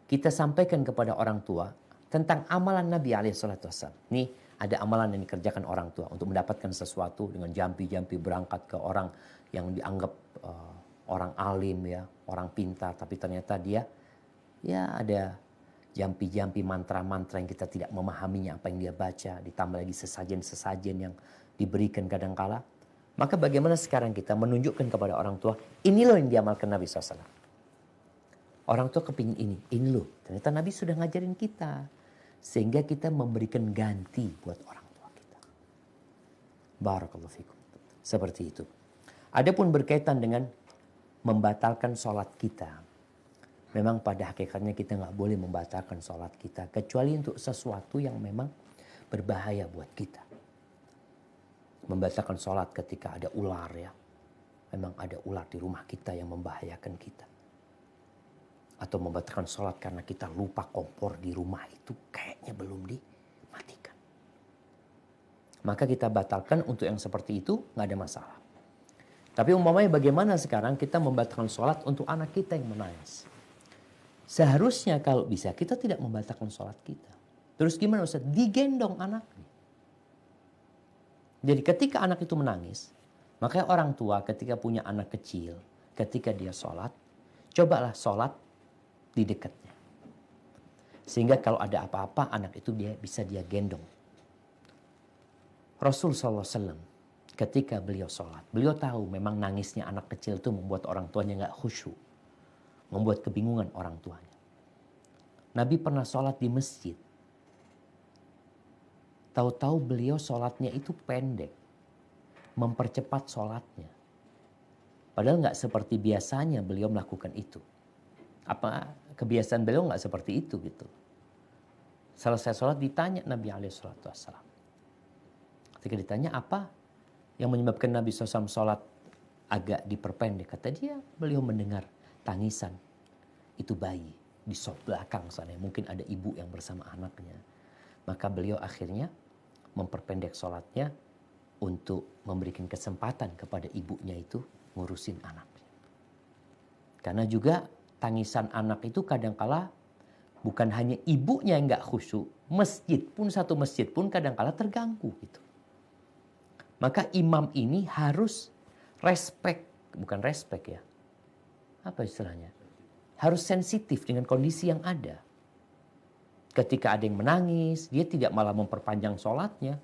kita sampaikan kepada orang tua tentang amalan Nabi SAW. Nih, ada amalan yang dikerjakan orang tua untuk mendapatkan sesuatu dengan jampi-jampi berangkat ke orang yang dianggap orang alim ya, orang pintar, tapi ternyata dia ya ada jampi-jampi mantra-mantra yang kita tidak memahaminya apa yang dia baca, ditambah lagi sesajen-sesajen yang diberikan kadangkala. Maka bagaimana sekarang kita menunjukkan kepada orang tua, ini loh yang diamalkan Nabi SAW. Orang tua kepingin ini loh. Ternyata Nabi sudah ngajarin kita. Sehingga kita memberikan ganti buat orang tua kita. Barakallahu fikum. Seperti itu. Adapun berkaitan dengan membatalkan sholat kita. Memang pada hakikatnya kita nggak boleh membatalkan sholat kita. Kecuali untuk sesuatu yang memang berbahaya buat kita. Membatalkan sholat ketika ada ular ya. Memang ada ular di rumah kita yang membahayakan kita. Atau membatalkan sholat karena kita lupa kompor di rumah itu kayaknya belum dimatikan. Maka kita batalkan untuk yang seperti itu nggak ada masalah. Tapi umpamanya bagaimana sekarang kita membatalkan sholat untuk anak kita yang menangis. Seharusnya kalau bisa kita tidak membatalkan sholat kita. Terus gimana Ustaz? Digendong anaknya. Jadi ketika anak itu menangis, makanya orang tua ketika punya anak kecil, ketika dia sholat, cobalah sholat di dekatnya. Sehingga kalau ada apa-apa anak itu dia bisa gendong. Rasul SAW ketika beliau sholat, beliau tahu memang nangisnya anak kecil itu membuat orang tuanya nggak khusyuk. Membuat kebingungan orang tuanya. Nabi pernah sholat di masjid. Tahu-tahu beliau sholatnya itu pendek. Mempercepat sholatnya. Padahal nggak seperti biasanya beliau melakukan itu. Apa kebiasaan beliau nggak seperti itu gitu. Selesai sholat ditanya Nabi SAW. Ketika ditanya apa yang menyebabkan Nabi SAW sholat agak diperpendek. Kata dia beliau mendengar tangisan itu bayi di sop belakang sana. Mungkin ada ibu yang bersama anaknya. Maka beliau akhirnya memperpendek sholatnya untuk memberikan kesempatan kepada ibunya itu ngurusin anaknya. Karena juga tangisan anak itu kadangkala bukan hanya ibunya yang nggak khusyuk, satu masjid pun kadangkala terganggu gitu. Maka imam ini harus bukan respect ya. Apa istilahnya? Harus sensitif dengan kondisi yang ada. Ketika ada yang menangis, dia tidak malah memperpanjang sholatnya.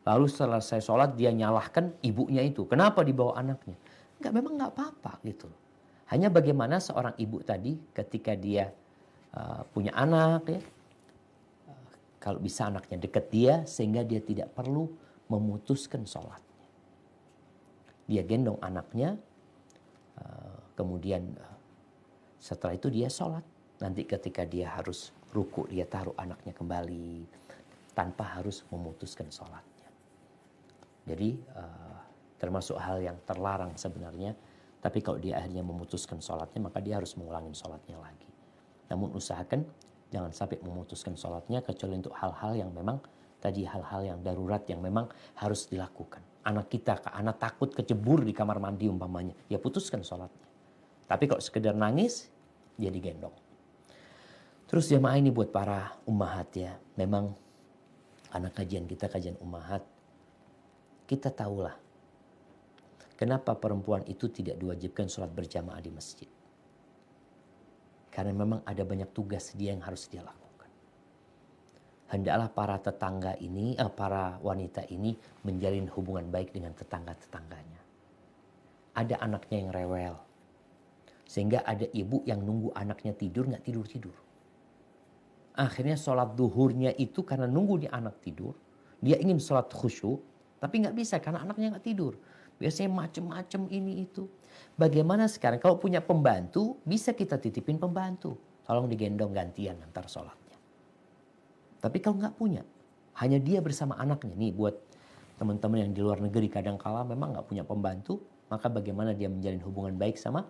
Lalu selesai sholat dia nyalahkan ibunya itu. Kenapa dibawa anaknya? Memang nggak apa-apa gitu. Hanya bagaimana seorang ibu tadi ketika dia punya anak ya. Kalau bisa anaknya dekat dia sehingga dia tidak perlu memutuskan sholatnya. Dia gendong anaknya. Kemudian setelah itu dia sholat. Nanti ketika dia harus ruku dia taruh anaknya kembali tanpa harus memutuskan sholatnya. Jadi termasuk hal yang terlarang sebenarnya. Tapi kalau dia akhirnya memutuskan sholatnya maka dia harus mengulangi sholatnya lagi. Namun usahakan jangan sampai memutuskan sholatnya kecuali untuk hal-hal yang memang tadi hal-hal yang darurat yang memang harus dilakukan. Anak takut kecebur di kamar mandi umpamanya. Ya putuskan sholatnya. Tapi kalau sekedar nangis dia digendong. Terus jamaah ini buat para ummahat ya. Memang anak kajian kita kajian ummahat. Kita tahulah. Kenapa perempuan itu tidak diwajibkan sholat berjamaah di masjid. Karena memang ada banyak tugas dia yang harus dia lakukan. Hendaklah para tetangga ini, para wanita ini menjalin hubungan baik dengan tetangga-tetangganya. Ada anaknya yang rewel. Sehingga ada ibu yang nunggu anaknya tidur, nggak tidur-tidur. Akhirnya sholat duhurnya itu karena nunggu dia anak tidur. Dia ingin sholat khusyuk, tapi nggak bisa karena anaknya nggak tidur. Biasanya macem-macem ini itu. Bagaimana sekarang kalau punya pembantu, bisa kita titipin pembantu. Tolong digendong gantian antar sholatnya. Tapi kalau nggak punya, hanya dia bersama anaknya. Nih buat teman-teman yang di luar negeri kadangkala memang nggak punya pembantu, maka bagaimana dia menjalin hubungan baik sama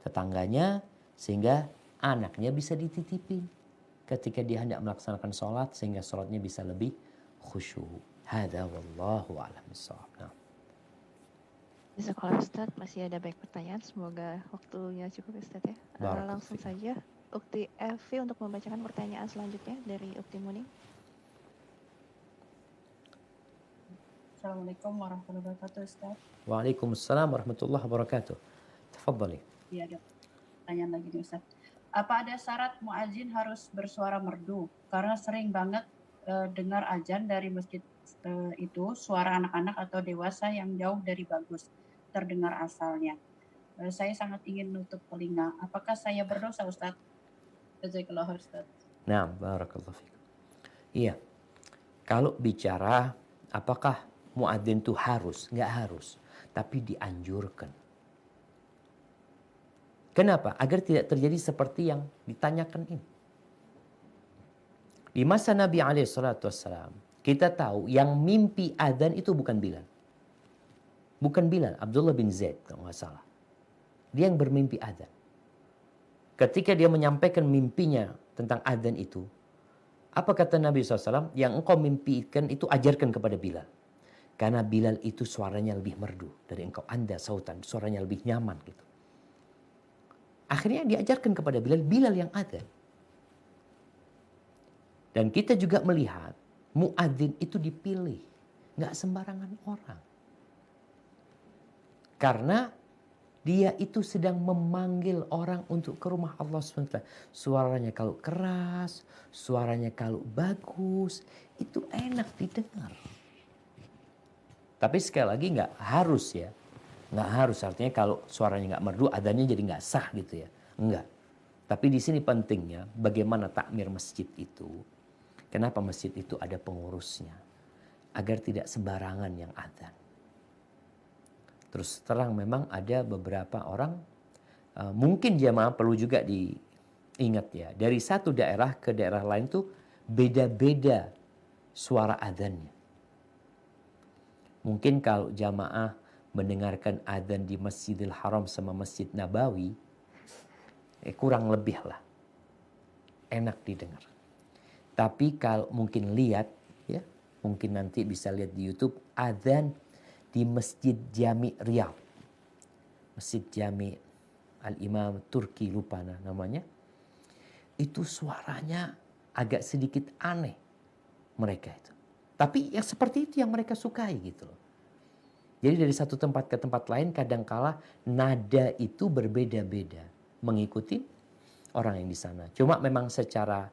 tetangganya sehingga anaknya bisa dititipin ketika dia hendak melaksanakan sholat sehingga sholatnya bisa lebih khusyuk. Hada wallahu a'lam bishawab. Jazakallah Ustaz, masih ada banyak pertanyaan. Semoga waktunya cukup Ustaz ya. Barakallahu Langsung fikum. saja Ukti Evi untuk membacakan pertanyaan selanjutnya dari Ukti Muning. Assalamualaikum warahmatullahi wabarakatuh, Ustaz. Waalaikumsalam warahmatullahi wabarakatuh. Tafadhali. Iya, ada pertanyaan lagi nih, Ustaz. Apa ada syarat muazin harus bersuara merdu? Karena sering banget dengar azan dari masjid itu suara anak-anak atau dewasa yang jauh dari bagus terdengar asalnya. Saya sangat ingin nutup telinga. Apakah saya berdosa, Ustaz? Jazakallah, Ustaz. Nah, barakallahu fikum. Iya. Kalau bicara apakah muadzin itu harus? Nggak harus, tapi dianjurkan. Kenapa? Agar tidak terjadi seperti yang ditanyakan ini. Di masa Nabi SAW, kita tahu yang mimpi adzan itu bukan Bilal. Bukan Bilal, Abdullah bin Zaid kalau nggak salah. Dia yang bermimpi adzan. Ketika dia menyampaikan mimpinya tentang adzan itu, apa kata Nabi SAW? Yang engkau mimpikan itu ajarkan kepada Bilal. Karena Bilal itu suaranya lebih merdu dari engkau. Anda sautan, suaranya lebih nyaman gitu. Akhirnya diajarkan kepada Bilal, Bilal yang adzan. Dan kita juga melihat muadzin itu dipilih, nggak sembarangan orang. Karena dia itu sedang memanggil orang untuk ke rumah Allah SWT. Suaranya kalau keras, suaranya kalau bagus, itu enak didengar. Tapi sekali lagi nggak harus ya. Nggak harus, artinya kalau suaranya nggak merdu, adanya jadi nggak sah gitu ya. Enggak. Tapi di sini pentingnya bagaimana takmir masjid itu. Kenapa masjid itu ada pengurusnya. Agar tidak sembarangan yang adzan. Terus terang memang ada beberapa orang, mungkin jamaah perlu juga diingat ya. Dari satu daerah ke daerah lain tuh beda-beda suara adzannya. Mungkin kalau jamaah mendengarkan adzan di Masjidil Haram sama Masjid Nabawi, kurang lebih lah. Enak didengar. Tapi kalau mungkin lihat, ya mungkin nanti bisa lihat di YouTube, adzan di Masjid Jami Riyadh. Masjid Jami Al-Imam Turki, lupa namanya. Itu suaranya agak sedikit aneh mereka itu. Tapi yang seperti itu yang mereka sukai gitu loh. Jadi dari satu tempat ke tempat lain kadangkala nada itu berbeda-beda mengikuti orang yang di sana. Cuma memang secara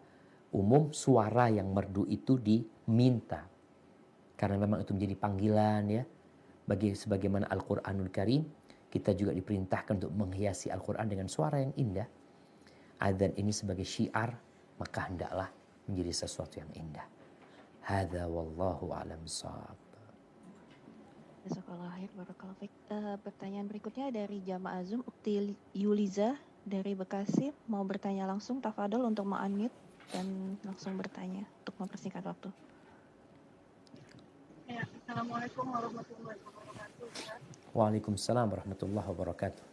umum suara yang merdu itu diminta. Karena memang itu menjadi panggilan ya. Sebagaimana Al-Quranul Karim, kita juga diperintahkan untuk menghiasi Al-Quran dengan suara yang indah. Adzan ini sebagai syiar, maka hendaklah menjadi sesuatu yang indah. Hadza wallahu a'lam shawab. Jazakallah khair, barakallahu fiik. Pertanyaan berikutnya dari jamaah Zoom, Ukti Yuliza dari Bekasi mau bertanya langsung. Tafadhol untuk unmute dan langsung bertanya untuk mempersingkat waktu. Ya, Assalamualaikum warahmatullahi wabarakatuh. Waalaikumsalam warahmatullahi wabarakatuh.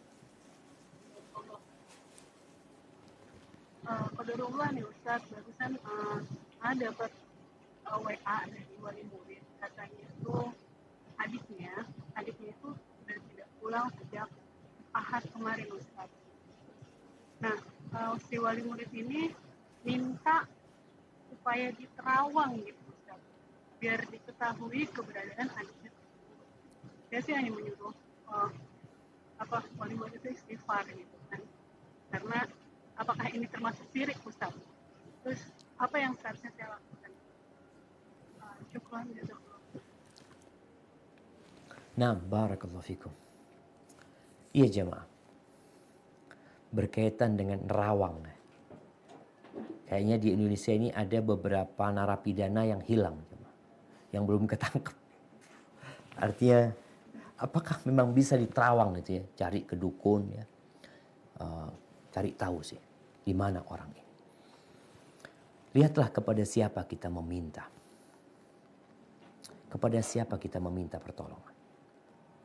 Qadarullah nih Ustaz, barusan dapat WA dari wali murid, katanya itu adiknya itu sudah tidak pulang sejak Ahad kemarin Ustaz. Nah, si wali murid ini minta supaya diterawang gitu Ustaz, biar diketahui keberadaan adiknya. Dia sih hanya menyuruh wali murid itu istighfar gitu kan. Karena apakah ini termasuk syirik Ustaz? Terus apa yang seharusnya saya lakukan? Syukran jazakallah. Nah, barakallahu fikum. Iya jemaah. Berkaitan dengan nerawang. Kayaknya di Indonesia ini ada beberapa narapidana yang hilang. Yang belum ketangkep. Artinya, apakah memang bisa diterawang gitu ya? Cari ke dukun ya. Cari tahu sih. Di mana orang ini. Lihatlah kepada siapa kita meminta. Kepada siapa kita meminta pertolongan.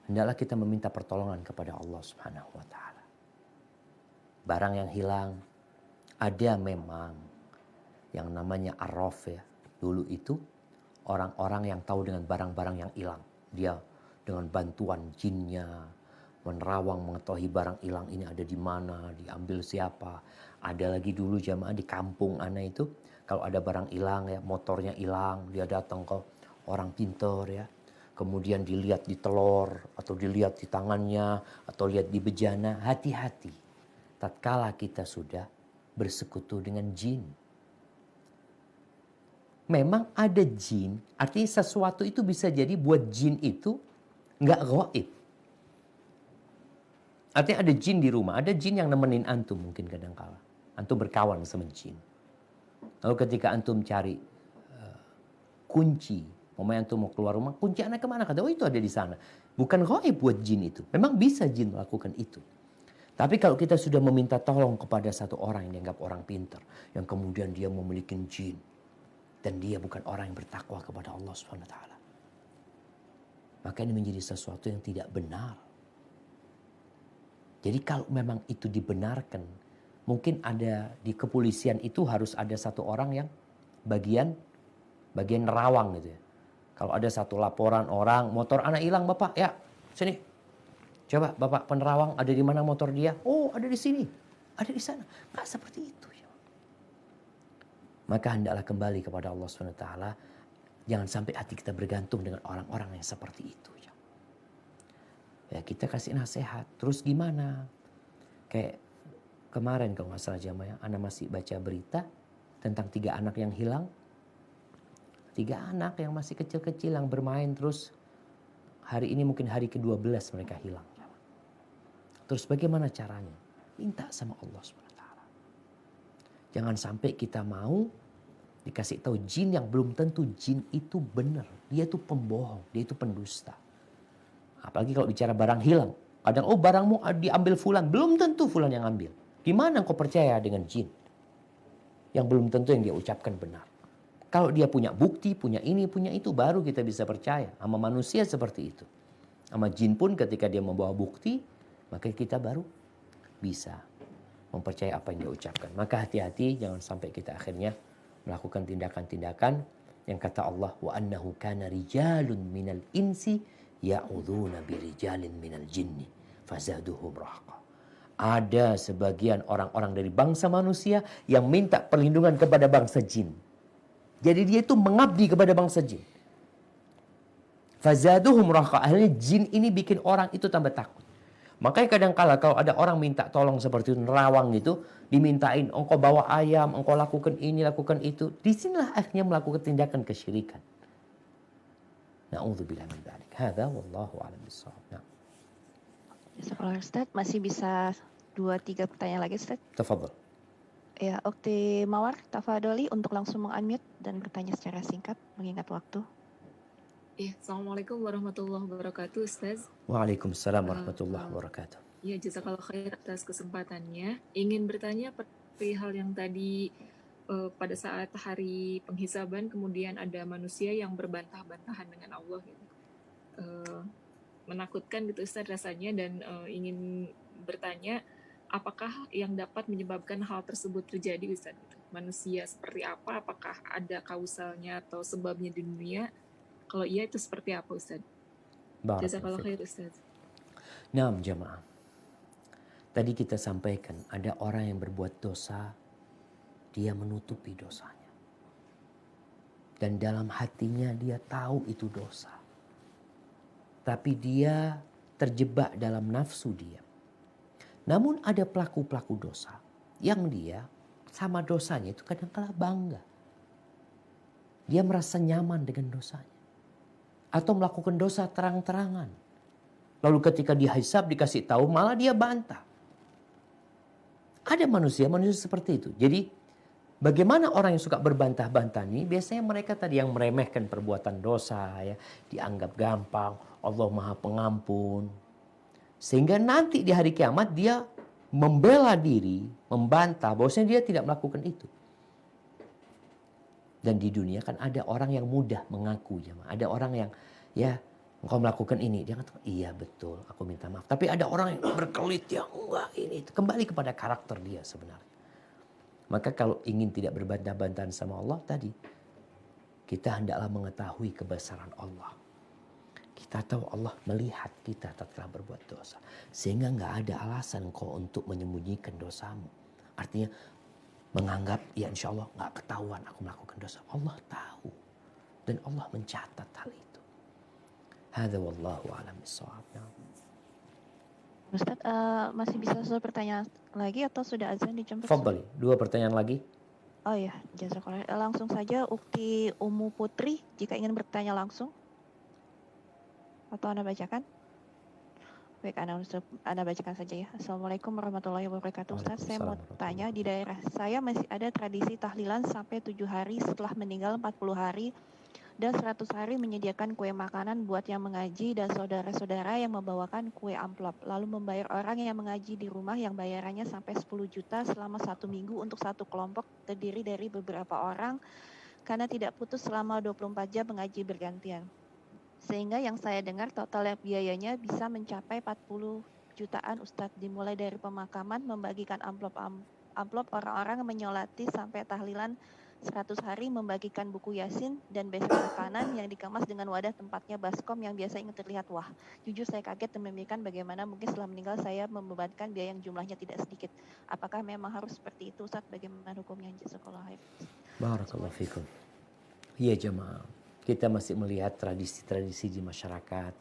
Hendaklah kita meminta pertolongan kepada Allah Subhanahu wa taala. Barang yang hilang ada memang yang namanya arraf ya. Dulu itu orang-orang yang tahu dengan barang-barang yang hilang. Dia dengan bantuan jinnya, menerawang mengetahui barang hilang ini ada di mana, diambil siapa. Ada lagi dulu jamaah di kampung ana itu, kalau ada barang hilang ya, motornya hilang, dia datang ke orang pintar ya. Kemudian dilihat di telur, atau dilihat di tangannya, atau lihat di bejana. Hati-hati tatkala kita sudah bersekutu dengan jin. Memang ada jin, artinya sesuatu itu bisa jadi buat jin itu nggak gaib. Artinya ada jin di rumah, ada jin yang nemenin antum mungkin kadang-kala. Antum berkawan sama jin. Lalu ketika antum cari kunci, antum mau keluar rumah, kunci anak kemana? Kata, oh itu ada di sana. Bukan gaib buat jin itu. Memang bisa jin melakukan itu. Tapi kalau kita sudah meminta tolong kepada satu orang yang dianggap orang pintar, yang kemudian dia memiliki jin, dan dia bukan orang yang bertakwa kepada Allah SWT, maka ini menjadi sesuatu yang tidak benar. Jadi kalau memang itu dibenarkan, mungkin ada di kepolisian itu harus ada satu orang yang bagian nerawang gitu ya. Kalau ada satu laporan orang, motor anak hilang bapak, ya sini. Coba bapak penerawang, ada di mana motor dia? Oh ada di sini, ada di sana. Nggak seperti itu. Ya. Maka hendaklah kembali kepada Allah SWT. Jangan sampai hati kita bergantung dengan orang-orang yang seperti itu. Ya kita kasih nasihat. Terus gimana? Kayak kemarin kalau nggak salah jamaah, anak masih baca berita tentang 3 anak yang hilang. 3 anak yang masih kecil-kecil yang bermain terus hari ini mungkin hari ke-12 mereka hilang. Terus bagaimana caranya? Minta sama Allah SWT. Jangan sampai kita mau dikasih tahu jin yang belum tentu jin itu benar. Dia itu pembohong, dia itu pendusta. Apalagi kalau bicara barang hilang. Kadang, oh barangmu diambil fulan. Belum tentu fulan yang ambil. Gimana kau percaya dengan jin? Yang belum tentu yang dia ucapkan benar. Kalau dia punya bukti, punya ini, punya itu, baru kita bisa percaya. Sama manusia seperti itu. Sama jin pun ketika dia membawa bukti, maka kita baru bisa mempercayai apa yang dia ucapkan. Maka hati-hati, jangan sampai kita akhirnya melakukan tindakan-tindakan yang kata Allah, wa annahu kana rijalun minal insi ya'udzuuna birijalin minal jinni fazaduhum rahaqa. Ada sebagian orang-orang dari bangsa manusia yang minta perlindungan kepada bangsa jin. Jadi dia itu mengabdi kepada bangsa jin. Fazaduhum rahaqa. Akhirnya jin ini bikin orang itu tambah takut. Makanya kadang-kala kalau ada orang minta tolong seperti itu, nerawang gitu, dimintain engkau bawa ayam, engkau lakukan ini, lakukan itu. Disinilah akhirnya melakukan tindakan kesyirikan. Na'udzubillah min dzalik. Hadza wallahu a'lam bissawab. Sekolah Ustaz, masih bisa 2-3 pertanyaan lagi Ustaz? Tafadhal. Ya, Ukti Mawar, tafadholi untuk langsung meng-unmute dan bertanya secara singkat mengingat waktu. Iya, Assalamualaikum warahmatullahi wabarakatuh, Ustaz. Waalaikumsalam warahmatullahi wabarakatuh. Ya, jazakallah khair atas kesempatannya. Ingin bertanya perihal yang tadi pada saat hari penghisaban kemudian ada manusia yang berbantah-bantahan dengan Allah gitu. Menakutkan gitu Ustaz rasanya, dan ingin bertanya apakah yang dapat menyebabkan hal tersebut terjadi Ustaz gitu. Manusia seperti apa? Apakah ada kausalnya atau sebabnya di dunia? Kalau iya itu seperti apa Ustaz? Jazakallah khair Ustaz. Nah jamaah, tadi kita sampaikan ada orang yang berbuat dosa, dia menutupi dosanya. Dan dalam hatinya dia tahu itu dosa. Tapi dia terjebak dalam nafsu dia. Namun ada pelaku-pelaku dosa yang dia sama dosanya itu kadang-kala bangga. Dia merasa nyaman dengan dosanya. Atau melakukan dosa terang-terangan. Lalu ketika dihisab dikasih tahu malah dia bantah. Ada manusia seperti itu. Jadi bagaimana orang yang suka berbantah-bantah ini? Biasanya mereka tadi yang meremehkan perbuatan dosa, ya, dianggap gampang, Allah Maha Pengampun. Sehingga nanti di hari kiamat dia membela diri, membantah bahwasanya dia tidak melakukan itu. Dan di dunia kan ada orang yang mudah mengaku, ada orang yang ya engkau melakukan ini, dia kata iya betul, aku minta maaf. Tapi ada orang yang berkelit, ya enggak ini, kembali kepada karakter dia sebenarnya. Maka kalau ingin tidak berbantah-bantahan sama Allah tadi, kita hendaklah mengetahui kebesaran Allah. Kita tahu Allah melihat kita tatkala berbuat dosa. Sehingga nggak ada alasan kau untuk menyembunyikan dosamu. Artinya menganggap ya insya Allah nggak ketahuan aku melakukan dosa. Allah tahu. Dan Allah mencatat hal itu. Hadza wallahu a'lam bissawab. Ustaz, masih bisa satu pertanyaan lagi atau sudah azan di jam Fadhali, 2 pertanyaan lagi. Oh ya, jazakallah. Langsung saja Ukti Umu Putri jika ingin bertanya langsung. Atau Anda bacakan? Baik, Anda bacakan saja ya. Assalamualaikum warahmatullahi wabarakatuh. Ustaz, saya mau tanya, di daerah saya masih ada tradisi tahlilan sampai 7 hari setelah meninggal 40 hari dan 100 hari menyediakan kue makanan buat yang mengaji dan saudara-saudara yang membawakan kue amplop. Lalu membayar orang yang mengaji di rumah yang bayarannya sampai 10 juta selama 1 minggu untuk satu kelompok terdiri dari beberapa orang karena tidak putus selama 24 jam mengaji bergantian. Sehingga yang saya dengar total biayanya bisa mencapai 40 jutaan Ustadz. Dimulai dari pemakaman, membagikan amplop orang-orang menyolati sampai tahlilan 100 hari, membagikan buku Yasin dan besek makanan yang dikemas dengan wadah tempatnya baskom yang biasa ingin terlihat wah. Jujur saya kaget dan memikirkan bagaimana mungkin setelah meninggal saya membebankan biaya yang jumlahnya tidak sedikit. Apakah memang harus seperti itu Ustadz? Bagaimana hukumnya? Jazakallahu khair. Barakallahu fikum. Iya jemaah. Kita masih melihat tradisi-tradisi di masyarakat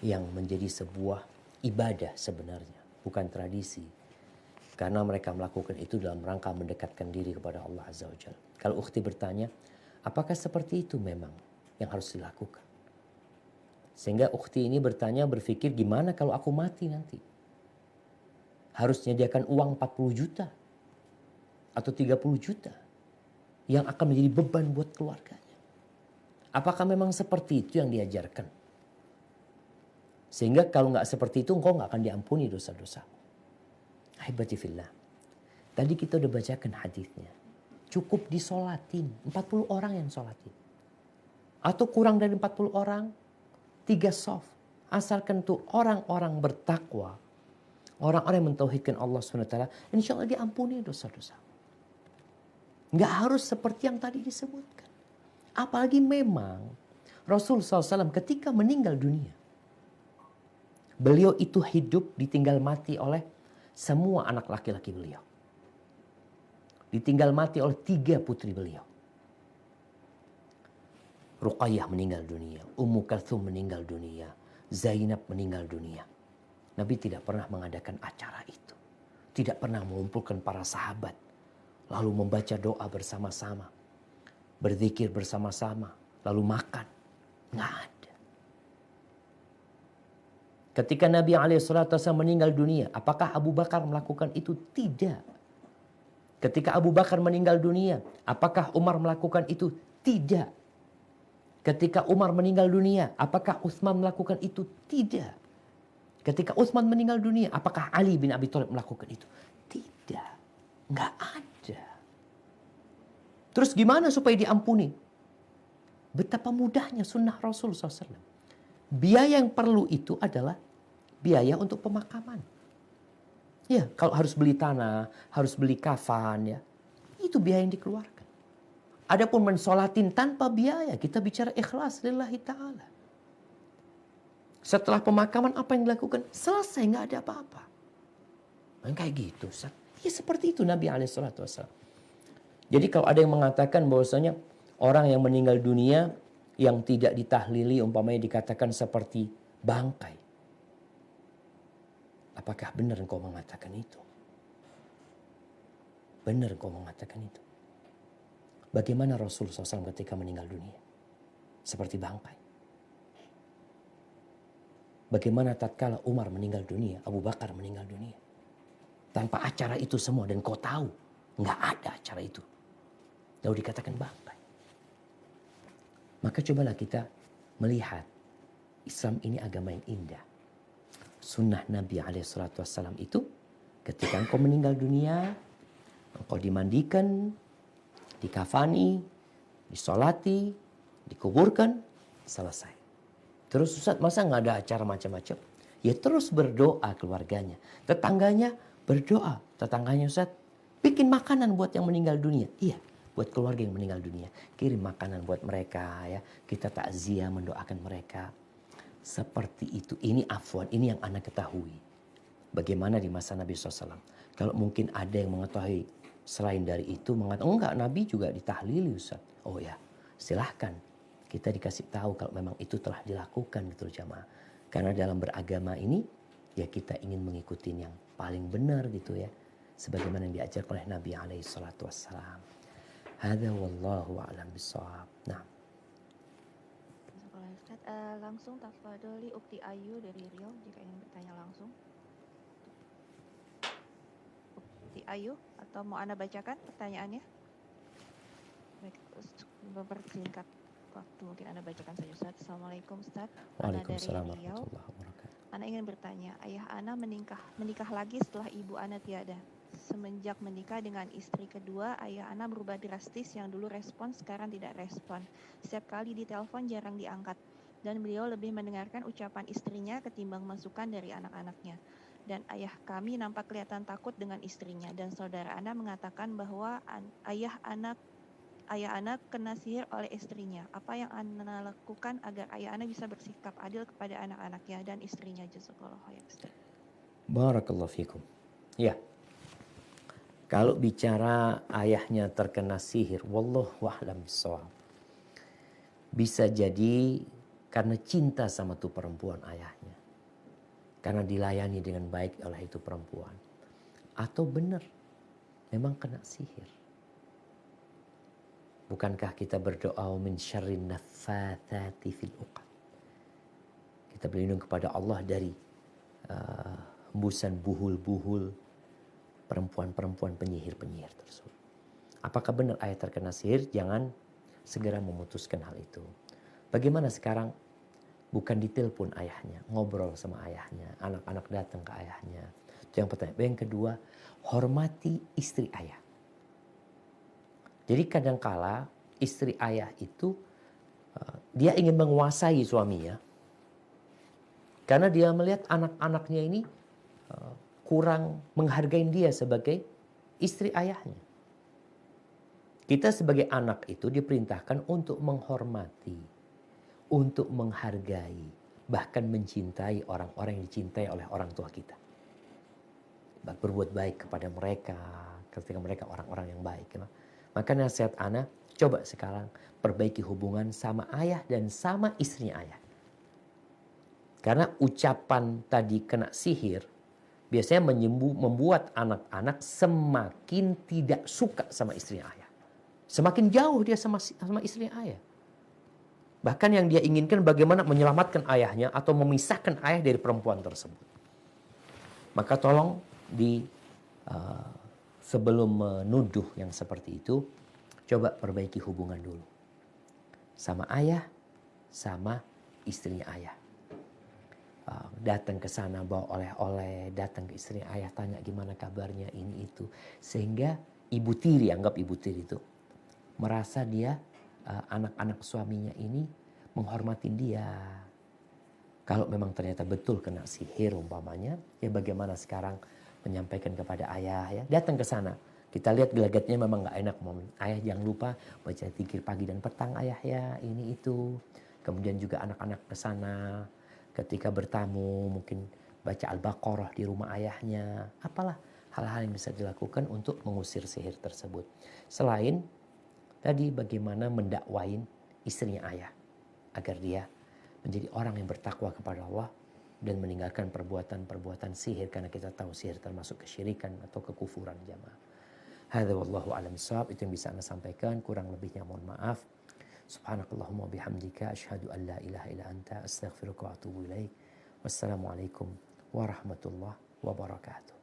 yang menjadi sebuah ibadah sebenarnya, bukan tradisi. Karena mereka melakukan itu dalam rangka mendekatkan diri kepada Allah Azza wa Jalla. Kalau ukhti bertanya, apakah seperti itu memang yang harus dilakukan? Sehingga ukhti ini berpikir gimana kalau aku mati nanti? Harus menyediakan uang 40 juta atau 30 juta yang akan menjadi beban buat keluarganya. Apakah memang seperti itu yang diajarkan? Sehingga kalau nggak seperti itu, engkau nggak akan diampuni dosa-dosa. Ahibati fillah. Tadi kita udah bacakan hadisnya. Cukup disolatin. 40 orang yang solatin. Atau kurang dari 40 orang, 3 soft. Asalkan tuh orang-orang bertakwa. Orang-orang yang mentauhidkan Allah SWT. Insya Allah diampuni dosa-dosa. Nggak harus seperti yang tadi disebutkan. Apalagi memang Rasul SAW ketika meninggal dunia. Beliau itu hidup ditinggal mati oleh semua anak laki-laki beliau. Ditinggal mati oleh 3 putri beliau. Ruqayyah meninggal dunia. Ummu Kalthum meninggal dunia. Zainab meninggal dunia. Nabi tidak pernah mengadakan acara itu. Tidak pernah mengumpulkan para sahabat. Lalu membaca doa bersama-sama. Berzikir bersama-sama. Lalu makan. Nggak ada. Ketika Nabi SAW meninggal dunia, apakah Abu Bakar melakukan itu? Tidak. Ketika Abu Bakar meninggal dunia, apakah Umar melakukan itu? Tidak. Ketika Umar meninggal dunia, apakah Utsman melakukan itu? Tidak. Ketika Utsman meninggal dunia, apakah Ali bin Abi Thalib melakukan itu? Tidak. Nggak ada. Terus gimana supaya diampuni? Betapa mudahnya sunnah Rasul SAW. Biaya yang perlu itu adalah biaya untuk pemakaman. Ya, kalau harus beli tanah, harus beli kafan, ya, itu biaya yang dikeluarkan. Adapun mensolatin tanpa biaya, kita bicara ikhlas lillahi ta'ala. Setelah pemakaman apa yang dilakukan? Selesai, nggak ada apa-apa. Kayak gitu, Ustaz. Ya seperti itu Nabi SAW. Jadi kalau ada yang mengatakan bahwasanya orang yang meninggal dunia yang tidak ditahlili umpamanya dikatakan seperti bangkai. Apakah benar engkau mengatakan itu? Benar engkau mengatakan itu? Bagaimana Rasul SAW ketika meninggal dunia? Seperti bangkai. Bagaimana tatkala Umar meninggal dunia, Abu Bakar meninggal dunia? Tanpa acara itu semua dan kau tahu nggak ada acara itu. Lalu dikatakan bangkai. Maka cobalah kita melihat Islam ini agama yang indah. Sunnah Nabi SAW itu ketika engkau meninggal dunia, engkau dimandikan, dikafani, disolati, dikuburkan, selesai. Terus Ustaz, masa nggak ada acara macam-macam? Ya terus berdoa keluarganya. Tetangganya berdoa. Tetangganya Ustaz, bikin makanan buat yang meninggal dunia. Iya, buat keluarga yang meninggal dunia. Kirim makanan buat mereka ya. Kita takziah mendoakan mereka. Seperti itu. Ini afwan, ini yang Anda ketahui. Bagaimana di masa Nabi SAW. Kalau mungkin ada yang mengetahui selain dari itu, mengatakan, enggak, Nabi juga ditahlili Ustaz. Oh ya, silahkan. Kita dikasih tahu kalau memang itu telah dilakukan gitu jamaah. Karena dalam beragama ini, ya kita ingin mengikuti yang paling benar gitu ya. Sebagaimana yang diajarkan oleh Nabi SAW. Hadza wallahu a'lam bishawab. Nah. Ustaz, langsung tafadholi Ukti Ayu dari Riau jika ingin bertanya langsung. Ukti Ayu, atau mau Anda bacakan pertanyaannya? Baik, mempersingkat waktu mungkin Anda bacakan saja Ustaz. Assalamualaikum Ustaz. Waalaikumsalam Ana dari Riau. warahmatullahi wabarakatuh. Ana ingin bertanya, ayah Ana menikah lagi setelah ibu Ana tiada. Semenjak menikah dengan istri kedua, ayah Ana berubah drastis, yang dulu respon, sekarang tidak respon. Setiap kali ditelepon jarang diangkat. Dan beliau lebih mendengarkan ucapan istrinya ketimbang masukan dari anak-anaknya. Dan ayah kami nampak kelihatan takut dengan istrinya. Dan saudara Ana mengatakan bahwa ayah Ana kena sihir oleh istrinya. Apa yang Ana lakukan agar ayah Ana bisa bersikap adil kepada anak-anaknya dan istrinya? Jazakallahu khairan. Barakallahu fikum. Ya. Kalau bicara ayahnya terkena sihir, wallahu a'lam bishawab. Bisa jadi karena cinta sama tuh perempuan ayahnya. Karena dilayani dengan baik oleh itu perempuan. Atau benar, memang kena sihir. Bukankah kita berdoa min syarrin naffatsati fil uqad. Kita berlindung kepada Allah dari hembusan buhul-buhul perempuan-perempuan penyihir-penyihir tersebut. Apakah benar ayah terkena sihir? Jangan segera memutuskan hal itu. Bagaimana sekarang? Bukan ditelepon ayahnya, ngobrol sama ayahnya, anak-anak datang ke ayahnya. Itu yang pertama. Yang kedua, hormati istri ayah. Jadi kadangkala istri ayah itu dia ingin menguasai suaminya. Karena dia melihat anak-anaknya ini kurang menghargai dia sebagai istri ayahnya. Kita sebagai anak itu diperintahkan untuk menghormati, untuk menghargai, bahkan mencintai orang-orang yang dicintai oleh orang tua kita. Berbuat baik kepada mereka ketika mereka orang-orang yang baik. Maka nasihat Ana, coba sekarang perbaiki hubungan sama ayah dan sama istrinya ayah. Karena ucapan tadi kena sihir biasanya membuat anak-anak semakin tidak suka sama istrinya ayah. Semakin jauh dia sama istrinya ayah. Bahkan yang dia inginkan bagaimana menyelamatkan ayahnya atau memisahkan ayah dari perempuan tersebut. Maka tolong sebelum menuduh yang seperti itu, coba perbaiki hubungan dulu. Sama ayah, sama istrinya ayah. Datang ke sana bawa oleh-oleh, datang ke istrinya ayah tanya gimana kabarnya ini itu. Sehingga ibu tiri, anggap ibu tiri itu, merasa dia anak-anak suaminya ini menghormati dia. Kalau memang ternyata betul kena sihir umpamanya, ya bagaimana sekarang menyampaikan kepada ayah ya, datang ke sana. Kita lihat gelagatnya memang nggak enak. Ayah jangan lupa baca zikir pagi dan petang ayah ya, ini itu. Kemudian juga anak-anak ke sana ketika bertamu mungkin baca Al-Baqarah di rumah ayahnya. Apalah hal-hal yang bisa dilakukan untuk mengusir sihir tersebut. Selain tadi bagaimana mendakwain istrinya ayah agar dia menjadi orang yang bertakwa kepada Allah dan meninggalkan perbuatan-perbuatan sihir, karena kita tahu sihir termasuk kesyirikan atau kekufuran jamaah. Hadza wallahu a'lam bishawab. Itu yang bisa Anda sampaikan, kurang lebihnya mohon maaf. Subhanakallahumma bihamdika asyhadu an la ilaha illa anta astaghfiruka wa atubu ilaik. Wassalamualaikum warahmatullahi wabarakatuh.